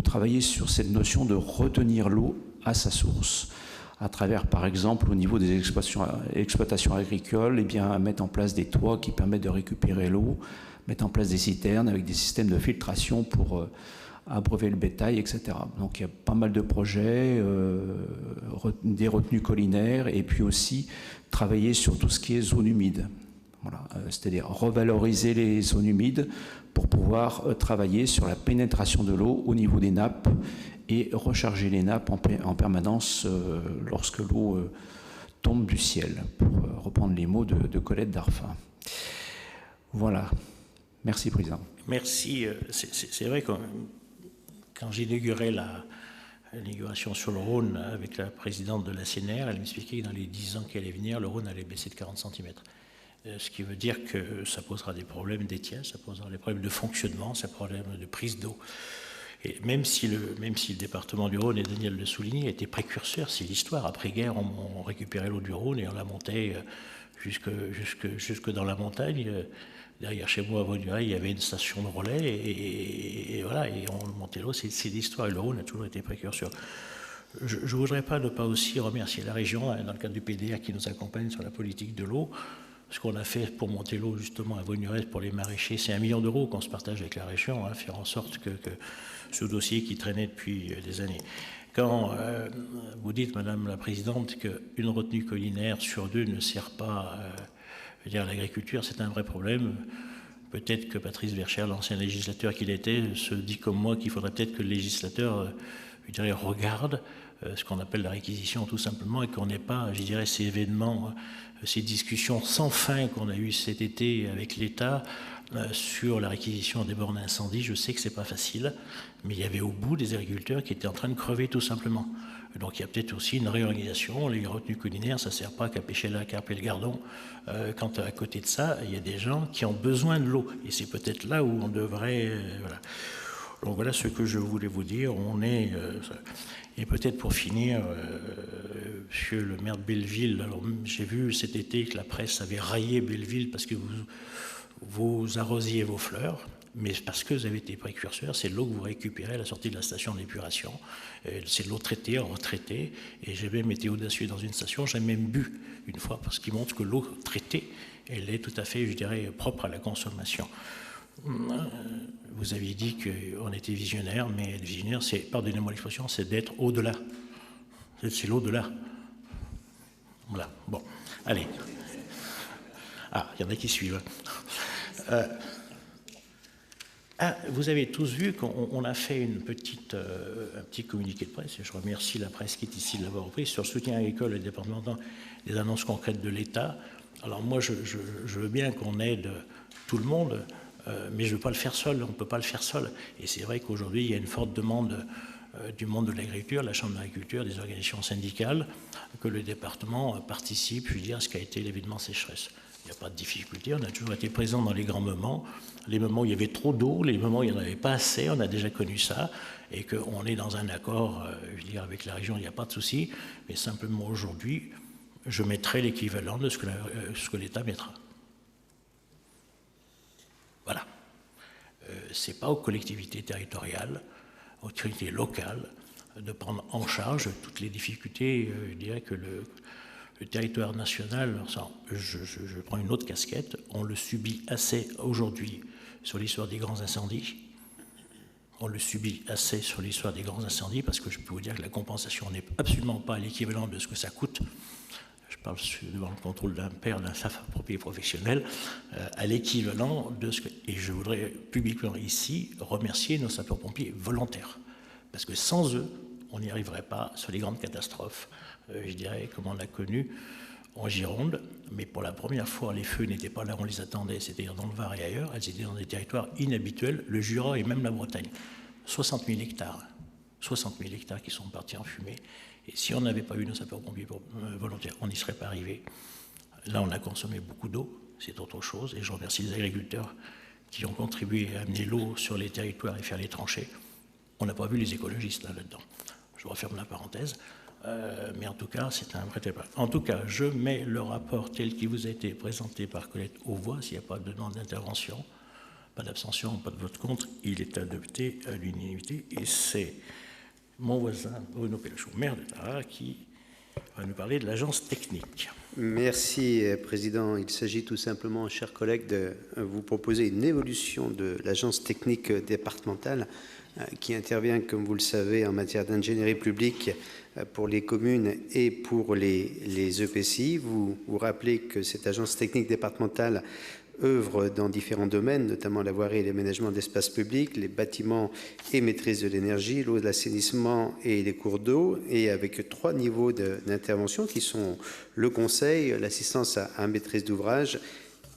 travailler sur cette notion de retenir l'eau à sa source, à travers, par exemple, au niveau des exploitations agricoles, mettre en place des toits qui permettent de récupérer l'eau, mettre en place des citernes avec des systèmes de filtration pour abreuver le bétail, etc. Donc il y a pas mal de projets, des retenues collinaires, et puis aussi travailler sur tout ce qui est zone humide. Voilà, c'est-à-dire revaloriser les zones humides pour pouvoir travailler sur la pénétration de l'eau au niveau des nappes et recharger les nappes en permanence lorsque l'eau tombe du ciel, pour reprendre les mots de Colette Darphin. Voilà. Merci, Président. Merci. C'est vrai que quand j'inaugurais l'inauguration sur le Rhône avec la présidente de la CNR, elle m'expliquait que dans les 10 ans qui allaient venir, le Rhône allait baisser de 40 cm. Ce qui veut dire que ça posera des problèmes d'étiage, ça posera des problèmes de fonctionnement, ça posera des problèmes de prise d'eau. Et même si le département du Rhône, et Daniel le soulignait, était précurseur, c'est l'histoire. Après-guerre, on récupérait l'eau du Rhône et on la montait jusque dans la montagne. Derrière chez moi, à Vaugneray, il y avait une station de relais et voilà, et on montait l'eau. C'est l'histoire. Et le Rhône a toujours été précurseur. Je ne voudrais pas ne pas aussi remercier la région, dans le cadre du PDR, qui nous accompagne sur la politique de l'eau. Ce qu'on a fait pour monter l'eau, justement, à Vaugneray, pour les maraîchers, c'est 1 million d'euros qu'on se partage avec la région, faire en sorte que ce dossier qui traînait depuis des années. Quand vous dites, Madame la Présidente, qu'une retenue collinaire sur 2 ne sert pas à l'agriculture, c'est un vrai problème. Peut-être que Patrice Verchères, l'ancien législateur qu'il était, se dit comme moi qu'il faudrait peut-être que le législateur regarde ce qu'on appelle la réquisition tout simplement, et qu'on n'ait pas, je dirais, ces événements, ces discussions sans fin qu'on a eues cet été avec l'État sur la réquisition des bornes incendie. Je sais que c'est pas facile, mais il y avait au bout des agriculteurs qui étaient en train de crever tout simplement. Donc il y a peut-être aussi une réorganisation. Les retenues collinaires, ça ne sert pas qu'à pêcher la carpe et le gardon. Quand à côté de ça, il y a des gens qui ont besoin de l'eau. Et c'est peut-être là où on devrait... voilà. Donc voilà ce que je voulais vous dire. On est... et peut-être pour finir, monsieur le maire de Belleville, alors j'ai vu cet été que la presse avait raillé Belleville parce que vous arrosiez vos fleurs, mais parce que vous avez été précurseur, c'est l'eau que vous récupérez à la sortie de la station d'épuration. C'est de l'eau traitée, retraitée, et j'ai même été audacieux dans une station, j'ai même bu une fois, parce qu'il montre que l'eau traitée, elle est tout à fait, je dirais, propre à la consommation. Vous aviez dit qu'on était visionnaire, mais être visionnaire, c'est, pardonnez-moi l'expression, c'est d'être au-delà. C'est l'au-delà. Voilà, bon, allez. Ah, il y en a qui suivent. Vous avez tous vu qu'on a fait un petit communiqué de presse, et je remercie la presse qui est ici de l'avoir repris, sur le soutien agricole et départemental, des annonces concrètes de l'État. Alors moi, je veux bien qu'on aide tout le monde, mais je ne veux pas le faire seul, on ne peut pas le faire seul. Et c'est vrai qu'aujourd'hui, il y a une forte demande du monde de l'agriculture, la Chambre d'agriculture, des organisations syndicales, que le département participe, je veux dire, à ce qu'a été l'événement sécheresse. Il n'y a pas de difficulté, on a toujours été présent dans les grands moments, les moments où il y avait trop d'eau, les moments où il n'y en avait pas assez, on a déjà connu ça, et qu'on est dans un accord, je veux dire, avec la région, il n'y a pas de souci, mais simplement aujourd'hui, je mettrai l'équivalent de ce que l'État mettra. Voilà. Ce n'est pas aux collectivités territoriales, aux collectivités locales, de prendre en charge toutes les difficultés, je dirais que le territoire national, je prends une autre casquette, on le subit assez aujourd'hui sur l'histoire des grands incendies. On le subit assez sur l'histoire des grands incendies parce que je peux vous dire que la compensation n'est absolument pas l'équivalent de ce que ça coûte. Je parle devant le contrôle d'un père, d'un sapeur-pompier professionnel, à l'équivalent de ce que... Et je voudrais publiquement ici remercier nos sapeurs-pompiers volontaires. Parce que sans eux, on n'y arriverait pas sur les grandes catastrophes, je dirais, comme on a connu en Gironde. Mais pour la première fois, les feux n'étaient pas là où on les attendait, c'est-à-dire dans le Var et ailleurs. Elles étaient dans des territoires inhabituels, le Jura et même la Bretagne. 60 000 hectares. 60 000 hectares qui sont partis en fumée. Et si on n'avait pas eu nos sapeurs-pompiers volontaires, on n'y serait pas arrivé. Là, on a consommé beaucoup d'eau, c'est autre chose. Et je remercie les agriculteurs qui ont contribué à amener l'eau sur les territoires et faire les tranchées. On n'a pas vu les écologistes là-dedans. Je referme la parenthèse. Mais en tout cas, c'est un vrai débat. En tout cas, je mets le rapport tel qu'il vous a été présenté par Colette aux voix. S'il n'y a pas de demande d'intervention, pas d'abstention, pas de vote contre, il est adopté à l'unanimité. Et c'est mon voisin Bruno Pelchot, maire de Tarare, qui va nous parler de l'agence technique. Merci, Président. Il s'agit tout simplement, chers collègues, de vous proposer une évolution de l'agence technique départementale qui intervient, comme vous le savez, en matière d'ingénierie publique pour les communes et pour les EPCI. Vous rappelez que cette agence technique départementale œuvre dans différents domaines, notamment la voirie et l'aménagement d'espaces publics, les bâtiments et maîtrise de l'énergie, l'eau, l'assainissement et les cours d'eau, et avec 3 niveaux d'intervention qui sont le conseil, l'assistance à maîtrise d'ouvrage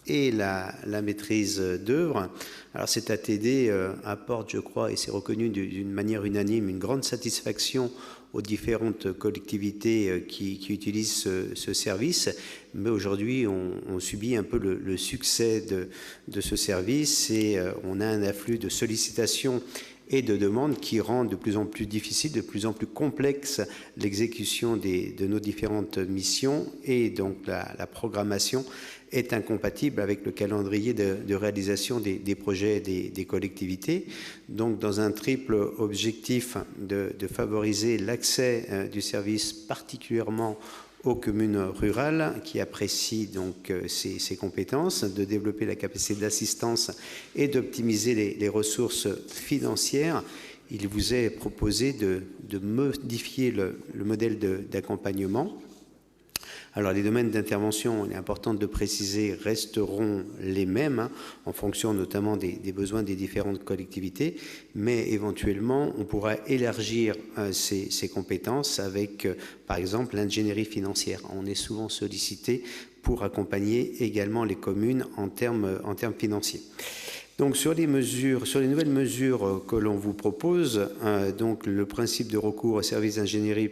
et la maîtrise d'œuvre. Alors cet ATD apporte, je crois, et c'est reconnu d'une manière unanime, une grande satisfaction aux différentes collectivités qui utilisent ce service, mais aujourd'hui on subit un peu le succès de ce service et on a un afflux de sollicitations et de demandes qui rendent de plus en plus difficile, de plus en plus complexe l'exécution de nos différentes missions, et donc la programmation est incompatible avec le calendrier de réalisation des projets des collectivités. Donc, dans un triple objectif de favoriser l'accès du service particulièrement aux communes rurales qui apprécient donc ces compétences, de développer la capacité d'assistance et d'optimiser les ressources financières, il vous est proposé de modifier le modèle d'accompagnement. Alors, les domaines d'intervention, il est important de préciser, resteront les mêmes, en fonction notamment des besoins des différentes collectivités, mais éventuellement, on pourra élargir ces compétences avec, par exemple, l'ingénierie financière. On est souvent sollicité pour accompagner également les communes en termes financiers. Donc, sur les nouvelles mesures que l'on vous propose, donc le principe de recours au service d'ingénierie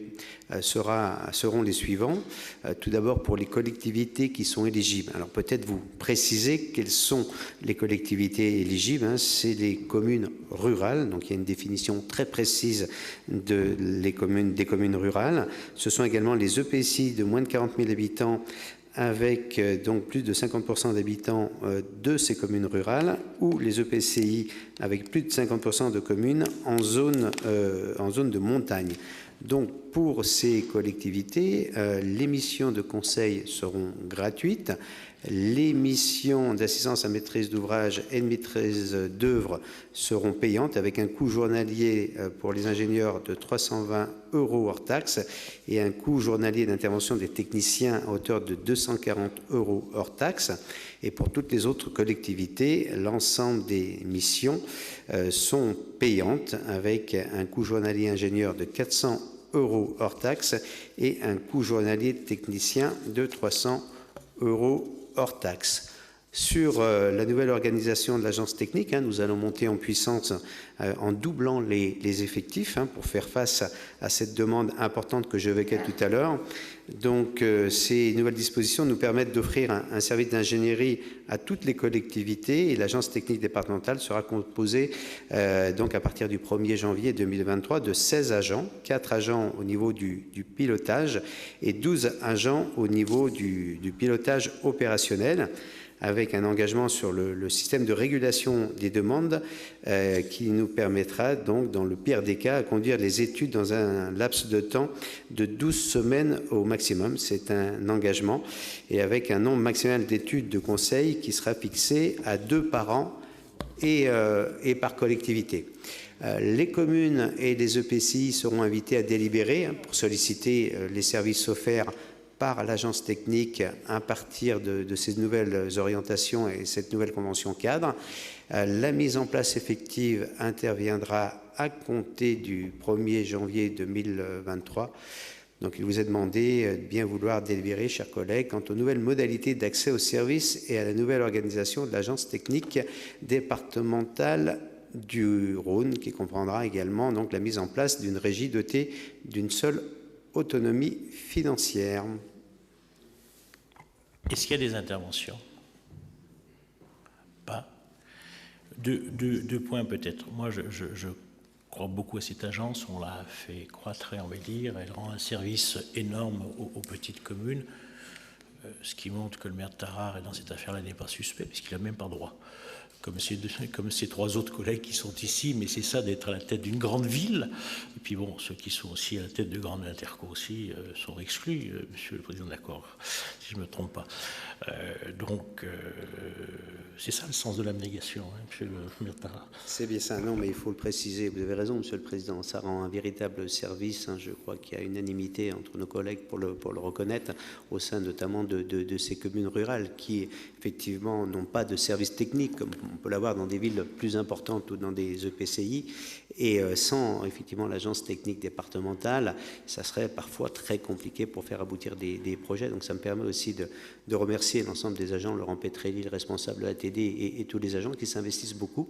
seront les suivants. Tout d'abord, pour les collectivités qui sont éligibles. Alors, peut-être vous préciser quelles sont les collectivités éligibles. C'est les communes rurales. Donc, il y a une définition très précise des communes rurales. Ce sont également les EPCI de moins de 40 000 habitants avec donc plus de 50% d'habitants de ces communes rurales, ou les EPCI avec plus de 50% de communes en zone de montagne. Donc, pour ces collectivités, les missions de conseil seront gratuites. Les missions d'assistance à maîtrise d'ouvrage et de maîtrise d'œuvre seront payantes, avec un coût journalier pour les ingénieurs de 320 € hors taxe et un coût journalier d'intervention des techniciens à hauteur de 240 € hors taxe. Et pour toutes les autres collectivités, l'ensemble des missions sont payantes, avec un coût journalier ingénieur de 400 € hors taxe et un coût journalier technicien de 300 € hors taxe. Sur la nouvelle organisation de l'agence technique, nous allons monter en puissance en doublant les effectifs pour faire face à cette demande importante que j'évoquais tout à l'heure. Donc, ces nouvelles dispositions nous permettent d'offrir un service d'ingénierie à toutes les collectivités, et l'agence technique départementale sera composée donc à partir du 1er janvier 2023 de 16 agents, 4 agents au niveau du pilotage et 12 agents au niveau du pilotage opérationnel, avec un engagement sur le système de régulation des demandes qui nous permettra donc, dans le pire des cas, à conduire les études dans un laps de temps de 12 semaines au maximum. C'est un engagement, et avec un nombre maximal d'études de conseil qui sera fixé à 2 par an et par collectivité. Les communes et les EPCI seront invités à délibérer pour solliciter les services offerts par l'agence technique à partir de ces nouvelles orientations et cette nouvelle convention cadre. La mise en place effective interviendra à compter du 1er janvier 2023. Donc, il vous est demandé de bien vouloir délibérer, chers collègues, quant aux nouvelles modalités d'accès aux services et à la nouvelle organisation de l'agence technique départementale du Rhône, qui comprendra également donc la mise en place d'une régie dotée d'une seule autonomie financière. Est-ce qu'il y a des interventions? Pas. Deux points peut-être. Moi, je crois beaucoup à cette agence. On l'a fait croître, on va dire. Elle rend un service énorme aux petites communes, ce qui montre que le maire de Tarare, dans cette affaire-là, n'est pas suspect, puisqu'il n'a même pas droit. Comme ces 3 autres collègues qui sont ici, mais c'est ça d'être à la tête d'une grande ville. Et puis bon, ceux qui sont aussi à la tête de grandes interco aussi sont exclus, Monsieur le Président, d'accord, si je ne me trompe pas. C'est ça le sens de l'abnégation, Monsieur le maire de Tarare. C'est bien ça, non, mais il faut le préciser. Vous avez raison, Monsieur le Président, ça rend un véritable service. Je crois qu'il y a unanimité entre nos collègues pour le reconnaître, au sein notamment de ces communes rurales qui, effectivement, n'ont pas de service technique, comme on peut l'avoir dans des villes plus importantes ou dans des EPCI, et sans effectivement l'agence technique départementale, ça serait parfois très compliqué pour faire aboutir des projets. Donc ça me permet aussi de remercier l'ensemble des agents, Laurent Petrelli, le responsable de l'ATD, et tous les agents qui s'investissent beaucoup.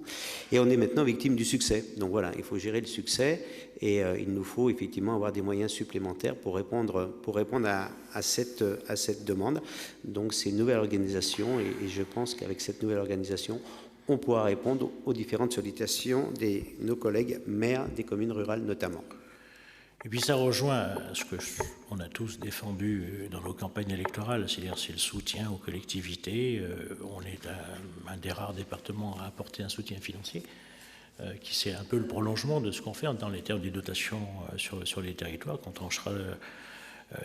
Et on est maintenant victime du succès. Donc voilà, il faut gérer le succès, et il nous faut effectivement avoir des moyens supplémentaires pour répondre à cette demande. Donc c'est une nouvelle organisation, et je pense qu'avec cette nouvelle organisation, on pourra répondre aux différentes sollicitations de nos collègues maires des communes rurales notamment. Et puis ça rejoint ce qu'on a tous défendu dans nos campagnes électorales, c'est-à-dire c'est le soutien aux collectivités. On est un des rares départements à apporter un soutien financier, qui c'est un peu le prolongement de ce qu'on fait dans les termes des dotations sur les territoires, qu'on tranchera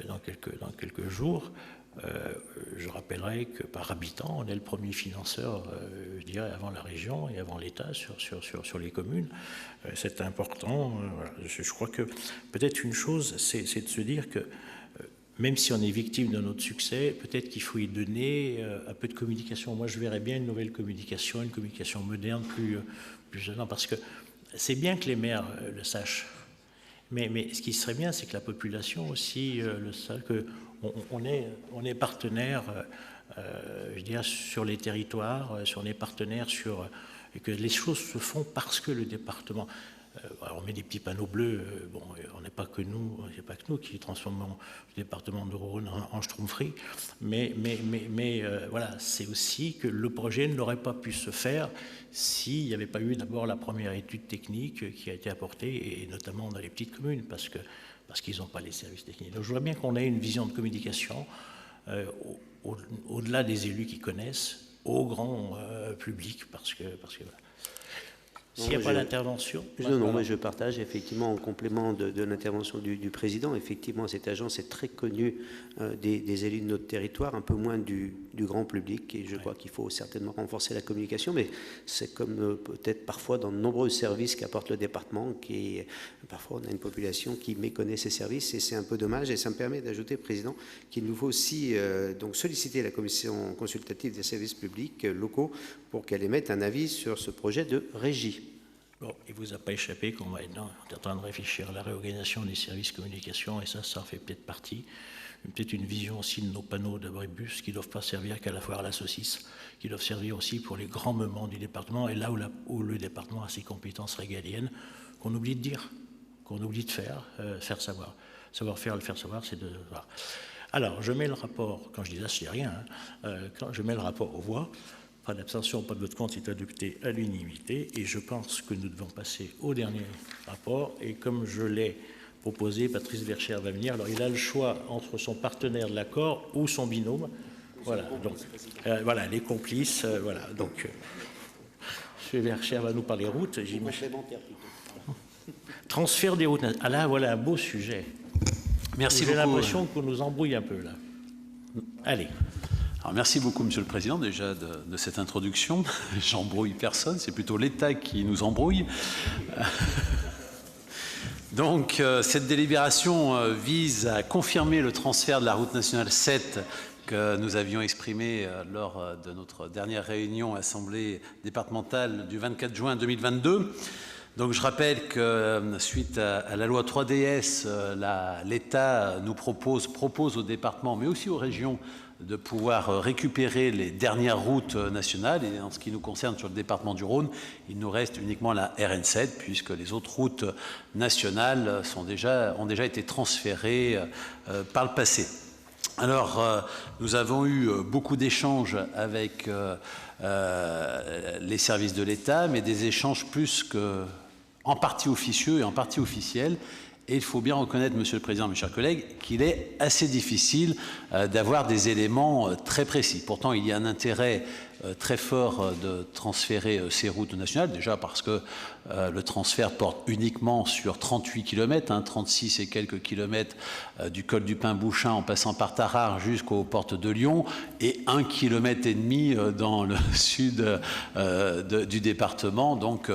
dans quelques jours. Je rappellerai que par habitant, on est le premier financeur, je dirais, avant la région et avant l'État sur les communes. C'est important. Voilà. Je crois que peut-être une chose, c'est de se dire que même si on est victime de notre succès, peut-être qu'il faut y donner un peu de communication. Moi, je verrais bien une nouvelle communication, une communication moderne, plus jeune, parce que c'est bien que les maires le sachent. Mais ce qui serait bien, c'est que la population aussi le sache, qu'on est partenaire, je dirais, sur les territoires, on est partenaire et que les choses se font parce que le département... on met des petits panneaux bleus, bon, on n'est pas que nous, c'est pas que nous qui transformons le département de Rhône en schtroumpferie, mais voilà, c'est aussi que le projet n'aurait pas pu se faire s'il n'y avait pas eu d'abord la première étude technique qui a été apportée, et notamment dans les petites communes, parce qu'ils n'ont pas les services techniques. Donc je voudrais bien qu'on ait une vision de communication au-delà des élus qui connaissent, au grand public, parce que voilà. S'il n'y a pas d'intervention... Non, mais je partage effectivement en complément de l'intervention du Président. Effectivement, cette agence est très connue des élus de notre territoire, un peu moins du grand public, et je crois qu'il faut certainement renforcer la communication, mais c'est comme peut-être parfois dans de nombreux services qu'apporte le département, parfois on a une population qui méconnaît ces services, et c'est un peu dommage, et ça me permet d'ajouter, Président, qu'il nous faut aussi donc solliciter la commission consultative des services publics locaux pour qu'elle émette un avis sur ce projet de régie. Bon, il ne vous a pas échappé qu'on va être en train de réfléchir à la réorganisation des services communication, et ça en fait peut-être partie. Peut-être une vision aussi de nos panneaux d'abribus qui ne doivent pas servir qu'à la foire à la saucisse, qui doivent servir aussi pour les grands moments du département, et là où le département a ses compétences régaliennes, qu'on oublie de dire, qu'on oublie de faire savoir. Savoir-faire, le faire savoir, c'est de... Voilà. Alors, je mets le rapport, quand je dis ça, je ne dis rien, quand je mets le rapport aux voix. Pas d'abstention, pas de vote contre, c'est adopté à l'unanimité. Et je pense que nous devons passer au dernier rapport. Et comme je l'ai proposé, Patrice Verchères va venir. Alors, il a le choix entre son partenaire de l'accord ou son binôme. Voilà, donc, voilà, les complices. Voilà, donc, M. Verchères va nous parler routes. Transfert des routes. Ah là, voilà un beau sujet. Merci beaucoup. J'ai l'impression qu'on nous embrouille un peu, là. Allez. Alors, merci beaucoup, Monsieur le Président, déjà de cette introduction. J'embrouille personne, c'est plutôt l'État qui nous embrouille. Donc, cette délibération vise à confirmer le transfert de la route nationale 7 que nous avions exprimé lors de notre dernière réunion Assemblée départementale du 24 juin 2022. Donc je rappelle que suite à la loi 3DS, l'État nous propose au département, mais aussi aux régions, de pouvoir récupérer les dernières routes nationales. Et en ce qui nous concerne sur le département du Rhône, il nous reste uniquement la RN7, puisque les autres routes nationales ont déjà été transférées par le passé. Alors, nous avons eu beaucoup d'échanges avec les services de l'État, mais des échanges plus en partie officieux et en partie officiels. Et il faut bien reconnaître, Monsieur le Président, mes chers collègues, qu'il est assez difficile d'avoir des éléments très précis. Pourtant, il y a un intérêt très fort de transférer ces routes nationales, déjà parce que le transfert porte uniquement sur 38 km, 36 et quelques kilomètres du col du Pin-Bouchin en passant par Tarare jusqu'aux portes de Lyon, et 1,5 km dans le sud du département. Donc,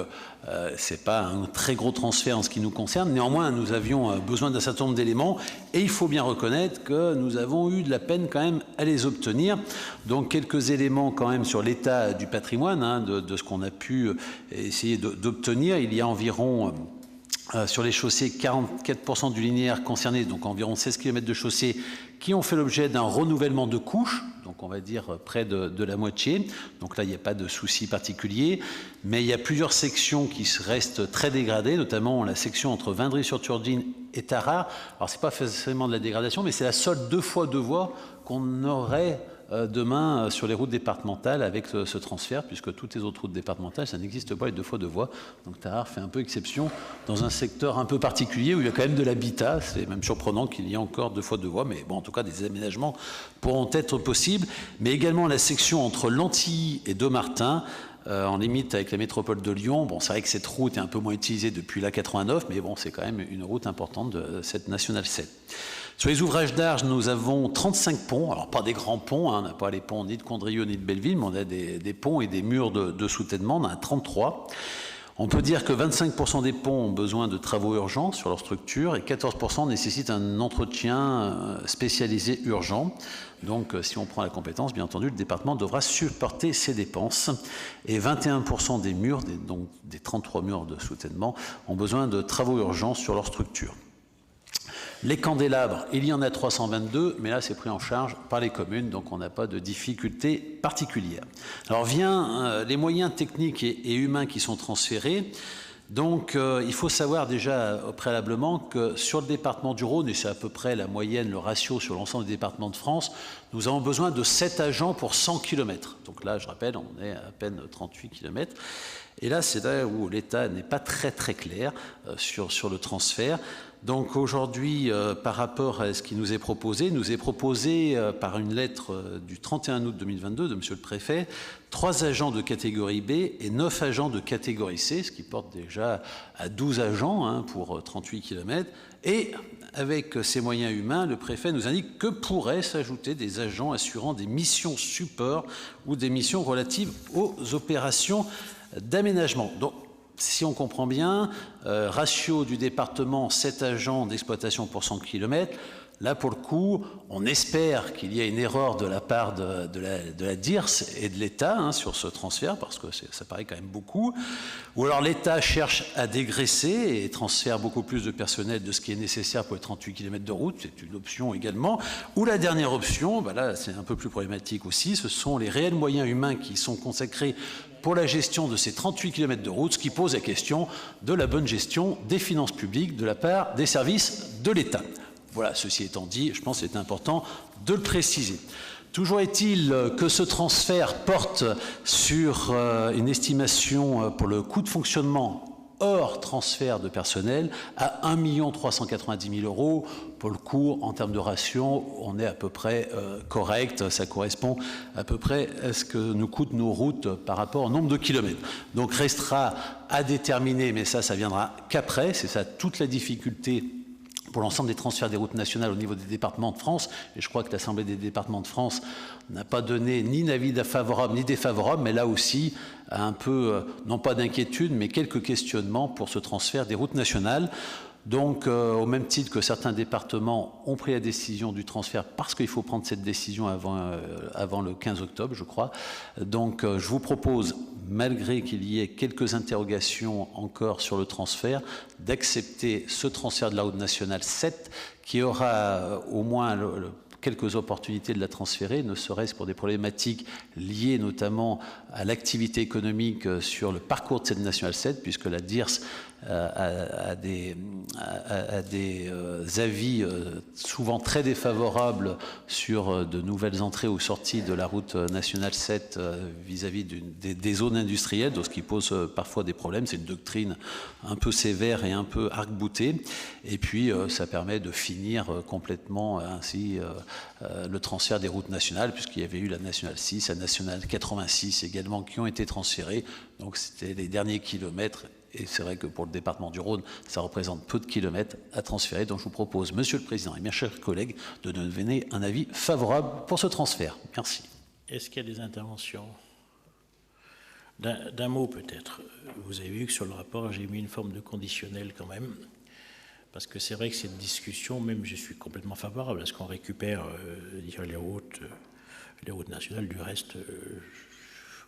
ce n'est pas un très gros transfert en ce qui nous concerne. Néanmoins, nous avions besoin d'un certain nombre d'éléments, et il faut bien reconnaître que nous avons eu de la peine quand même à les obtenir. Donc, quelques éléments quand même sur l'état du patrimoine, de ce qu'on a pu essayer d'obtenir. Il y a environ, sur les chaussées, 44% du linéaire concerné, donc environ 16 km de chaussées, qui ont fait l'objet d'un renouvellement de couches, donc on va dire près de la moitié. Donc là, il n'y a pas de souci particulier. Mais il y a plusieurs sections qui restent très dégradées, notamment la section entre Vindry-sur-Turdine et Tarare. Alors, ce n'est pas forcément de la dégradation, mais c'est la seule 2 fois 2 voies qu'on aurait demain sur les routes départementales avec ce transfert, puisque toutes les autres routes départementales, ça n'existe pas, les 2 fois 2 voies. Donc Tarare fait un peu exception dans un secteur un peu particulier où il y a quand même de l'habitat. C'est même surprenant qu'il y ait encore 2 fois 2 voies, mais bon, en tout cas, des aménagements pourront être possibles. Mais également la section entre Lantilly et Dommartin, en limite avec la métropole de Lyon. Bon, c'est vrai que cette route est un peu moins utilisée depuis la 89, mais bon, c'est quand même une route importante de cette nationale 7. Sur les ouvrages d'art, nous avons 35 ponts, alors pas des grands ponts, hein, on n'a pas les ponts ni de Condrieu ni de Belleville, mais on a des ponts et des murs de soutènement, on en a 33. On peut dire que 25% des ponts ont besoin de travaux urgents sur leur structure et 14% nécessitent un entretien spécialisé urgent. Donc, si on prend la compétence, bien entendu, le département devra supporter ces dépenses. Et 21% des murs, donc des 33 murs de soutènement, ont besoin de travaux urgents sur leur structure. Les candélabres, il y en a 322, mais là c'est pris en charge par les communes, donc on n'a pas de difficulté particulière. Alors vient les moyens techniques et humains qui sont transférés. Donc il faut savoir déjà préalablement que sur le département du Rhône, et c'est à peu près la moyenne, le ratio sur l'ensemble des départements de France, nous avons besoin de 7 agents pour 100 km. Donc là, je rappelle, on est à peine 38 km. Et là, c'est là où l'État n'est pas très clair sur le transfert. Donc aujourd'hui, par rapport à ce qui nous est proposé, par une lettre du 31 août 2022 de Monsieur le Préfet, 3 agents de catégorie B et 9 agents de catégorie C, ce qui porte déjà à 12 agents pour 38 km. Et avec ces moyens humains, le préfet nous indique que pourraient s'ajouter des agents assurant des missions support ou des missions relatives aux opérations d'aménagement. Donc, si on comprend bien, ratio du département, 7 agents d'exploitation pour 100 km. Là, pour le coup, on espère qu'il y a une erreur de la part de la DIRS et de l'État sur ce transfert, parce que ça paraît quand même beaucoup. Ou alors l'État cherche à dégraisser et transfère beaucoup plus de personnel de ce qui est nécessaire pour les 38 km de route, c'est une option également. Ou la dernière option, là c'est un peu plus problématique aussi, ce sont les réels moyens humains qui sont consacrés pour la gestion de ces 38 km de route, ce qui pose la question de la bonne gestion des finances publiques de la part des services de l'État. Voilà, ceci étant dit, je pense que c'est important de le préciser. Toujours est-il que ce transfert porte sur une estimation pour le coût de fonctionnement hors transfert de personnel à 1 390 000 €. Pour le coup, en termes de ratio, on est à peu près correct. Ça correspond à peu près à ce que nous coûtent nos routes par rapport au nombre de kilomètres. Donc restera à déterminer, mais ça viendra qu'après. C'est ça toute la difficulté pour l'ensemble des transferts des routes nationales au niveau des départements de France. Et je crois que l'Assemblée des départements de France n'a pas donné ni avis favorable ni défavorable, mais là aussi, un peu, non pas d'inquiétude, mais quelques questionnements pour ce transfert des routes nationales. Donc, au même titre que certains départements ont pris la décision du transfert, parce qu'il faut prendre cette décision avant le 15 octobre, je crois. Donc, je vous propose, malgré qu'il y ait quelques interrogations encore sur le transfert, d'accepter ce transfert de la route nationale 7, qui aura au moins quelques opportunités de la transférer, ne serait-ce pour des problématiques liées notamment à l'activité économique sur le parcours de cette nationale 7, puisque la DIRS a des avis souvent très défavorables sur de nouvelles entrées ou sorties de la route nationale 7 vis-à-vis des zones industrielles, donc ce qui pose parfois des problèmes. C'est une doctrine un peu sévère et un peu arc-boutée. Et puis, ça permet de finir complètement ainsi le transfert des routes nationales, puisqu'il y avait eu la nationale 6, la nationale 86 également, qui ont été transférées. Donc, c'était les derniers kilomètres. Et c'est vrai que pour le département du Rhône, ça représente peu de kilomètres à transférer. Donc je vous propose, Monsieur le Président et mes chers collègues, de nous donner un avis favorable pour ce transfert. Merci. Est-ce qu'il y a des interventions? D'un mot peut-être. Vous avez vu que sur le rapport, j'ai mis une forme de conditionnel quand même. Parce que c'est vrai que cette discussion, même je suis complètement favorable à ce qu'on récupère les routes nationales. Du reste,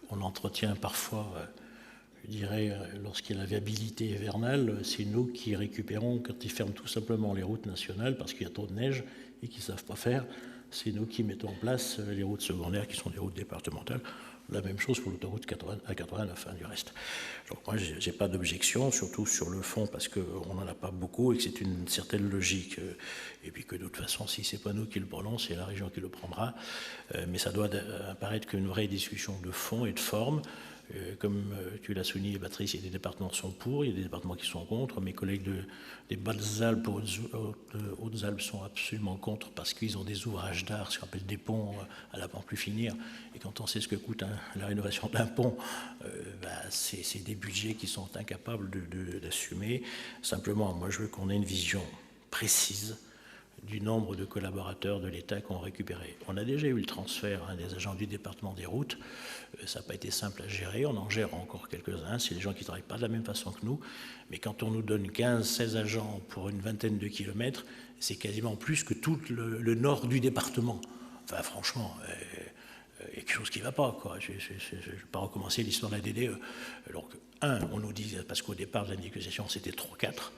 on entretient parfois... je dirais, lorsqu'il y a la viabilité hivernale, c'est nous qui récupérons, quand ils ferment tout simplement les routes nationales, parce qu'il y a trop de neige et qu'ils ne savent pas faire, c'est nous qui mettons en place les routes secondaires, qui sont des routes départementales. La même chose pour l'autoroute A89, du reste. Donc moi, je n'ai pas d'objection, surtout sur le fond, parce qu'on n'en a pas beaucoup et que c'est une certaine logique. Et puis que de toute façon, si ce n'est pas nous qui le prenons, c'est la région qui le prendra. Mais ça doit apparaître qu'une vraie discussion de fond et de forme. Comme tu l'as souligné, Patrice, il y a des départements qui sont pour, il y a des départements qui sont contre. Mes collègues des Basses-Alpes, Hautes-Alpes sont absolument contre parce qu'ils ont des ouvrages d'art, ce qu'on appelle des ponts à la n'en plus finir. Et quand on sait ce que coûte la rénovation d'un pont, c'est des budgets qui sont incapables d'assumer. Simplement, moi, je veux qu'on ait une vision précise du nombre de collaborateurs de l'État qu'on récupéré. On a déjà eu le transfert des agents du département des routes. Ça n'a pas été simple à gérer. On en gère encore quelques-uns. C'est des gens qui ne travaillent pas de la même façon que nous. Mais quand on nous donne 15-16 agents pour une vingtaine de kilomètres, c'est quasiment plus que tout le nord du département. Enfin, franchement, il y a quelque chose qui ne va pas, quoi. Je ne vais pas recommencer l'histoire de la DDE. Donc, on nous dit, parce qu'au départ de la négociation, c'était 3-4.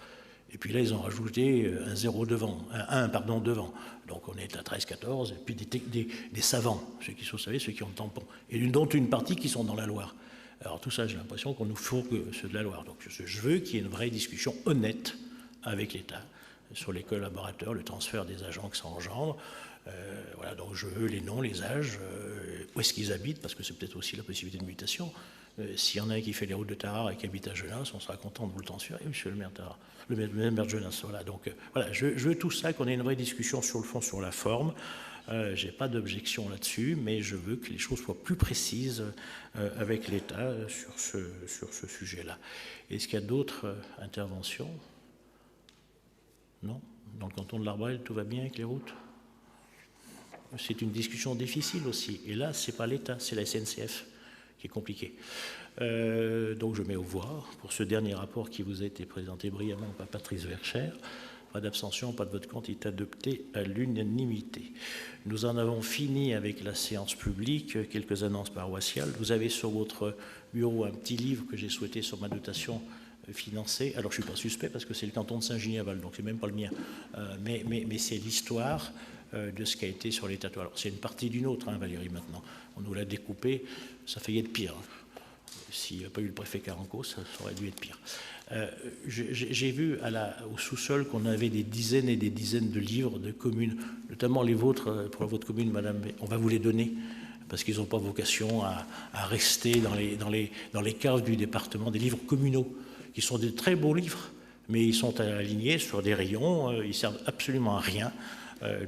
Et puis là, ils ont rajouté un 0 devant, un 1 devant. Donc on est à 13-14, et puis des savants, ceux qui sont, vous savez, ceux qui ont le tampon, et dont une partie qui sont dans la Loire. Alors tout ça, j'ai l'impression qu'on nous fourgue ceux de la Loire. Donc je veux qu'il y ait une vraie discussion honnête avec l'État sur les collaborateurs, le transfert des agents que ça engendre. Voilà, donc je veux les noms, les âges, où est-ce qu'ils habitent, parce que c'est peut-être aussi la possibilité de mutation. S'il y en a un qui fait les routes de Tarare et qui habite à Genasse, on sera content de vous le transférer, monsieur le maire de Tarare, le maire de Genasse. Voilà, donc voilà, je veux tout ça, qu'on ait une vraie discussion sur le fond, sur la forme. Je n'ai pas d'objection là-dessus, mais je veux que les choses soient plus précises avec l'État sur ce sujet-là. Est-ce qu'il y a d'autres interventions? Non? Dans le canton de l'Arbrel, tout va bien avec les routes? C'est une discussion difficile aussi. Et là, ce n'est pas l'État, c'est la SNCF qui est compliqué. Donc je mets au voie pour ce dernier rapport qui vous a été présenté brillamment par Patrice Verchères. Pas d'abstention, pas de vote contre, il est adopté à l'unanimité. Nous en avons fini avec la séance publique, quelques annonces paroissiales. Vous avez sur votre bureau un petit livre que j'ai souhaité sur ma dotation financée. Alors je ne suis pas suspect parce que c'est le canton de Saint-Giniaval, donc c'est même pas le mien. Mais c'est l'histoire de ce qui a été sur l'état. Alors c'est une partie d'une autre, hein, Valérie, maintenant. On nous l'a découpé, ça faillit être pire. S'il n'y avait pas eu le préfet Caranco, ça aurait dû être pire. J'ai vu au sous-sol qu'on avait des dizaines et des dizaines de livres de communes, notamment les vôtres, pour votre commune, madame, on va vous les donner, parce qu'ils n'ont pas vocation à rester dans les caves du département, des livres communaux, qui sont des très beaux livres, mais ils sont alignés sur des rayons, ils servent absolument à rien.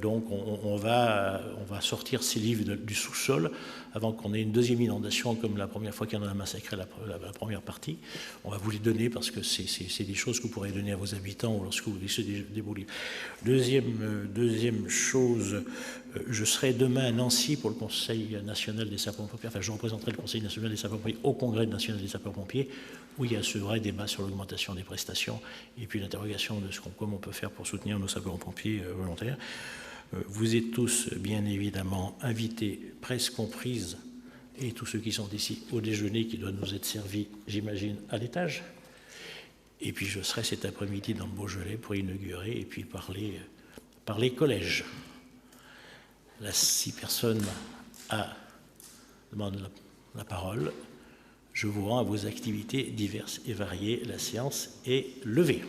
Donc on va sortir ces livres du sous-sol avant qu'on ait une deuxième inondation comme la première fois qu'il y en a massacré la première partie. On va vous les donner parce que c'est des choses que vous pourrez donner à vos habitants lorsque vous laissez des beaux livres. Deuxième chose, je serai demain à Nancy pour le Conseil national des sapeurs-pompiers, enfin je représenterai le Conseil national des sapeurs-pompiers au Congrès national des sapeurs-pompiers, où il y a ce vrai débat sur l'augmentation des prestations et puis l'interrogation de comment on peut faire pour soutenir nos sapeurs-pompiers volontaires. Vous êtes tous, bien évidemment, invités, presse comprise, et tous ceux qui sont ici au déjeuner qui doit nous être servi, j'imagine, à l'étage. Et puis je serai cet après-midi dans le Beaujolais pour inaugurer et puis parler collège. Là, si personne demande la parole, je vous rends à vos activités diverses et variées. La séance est levée.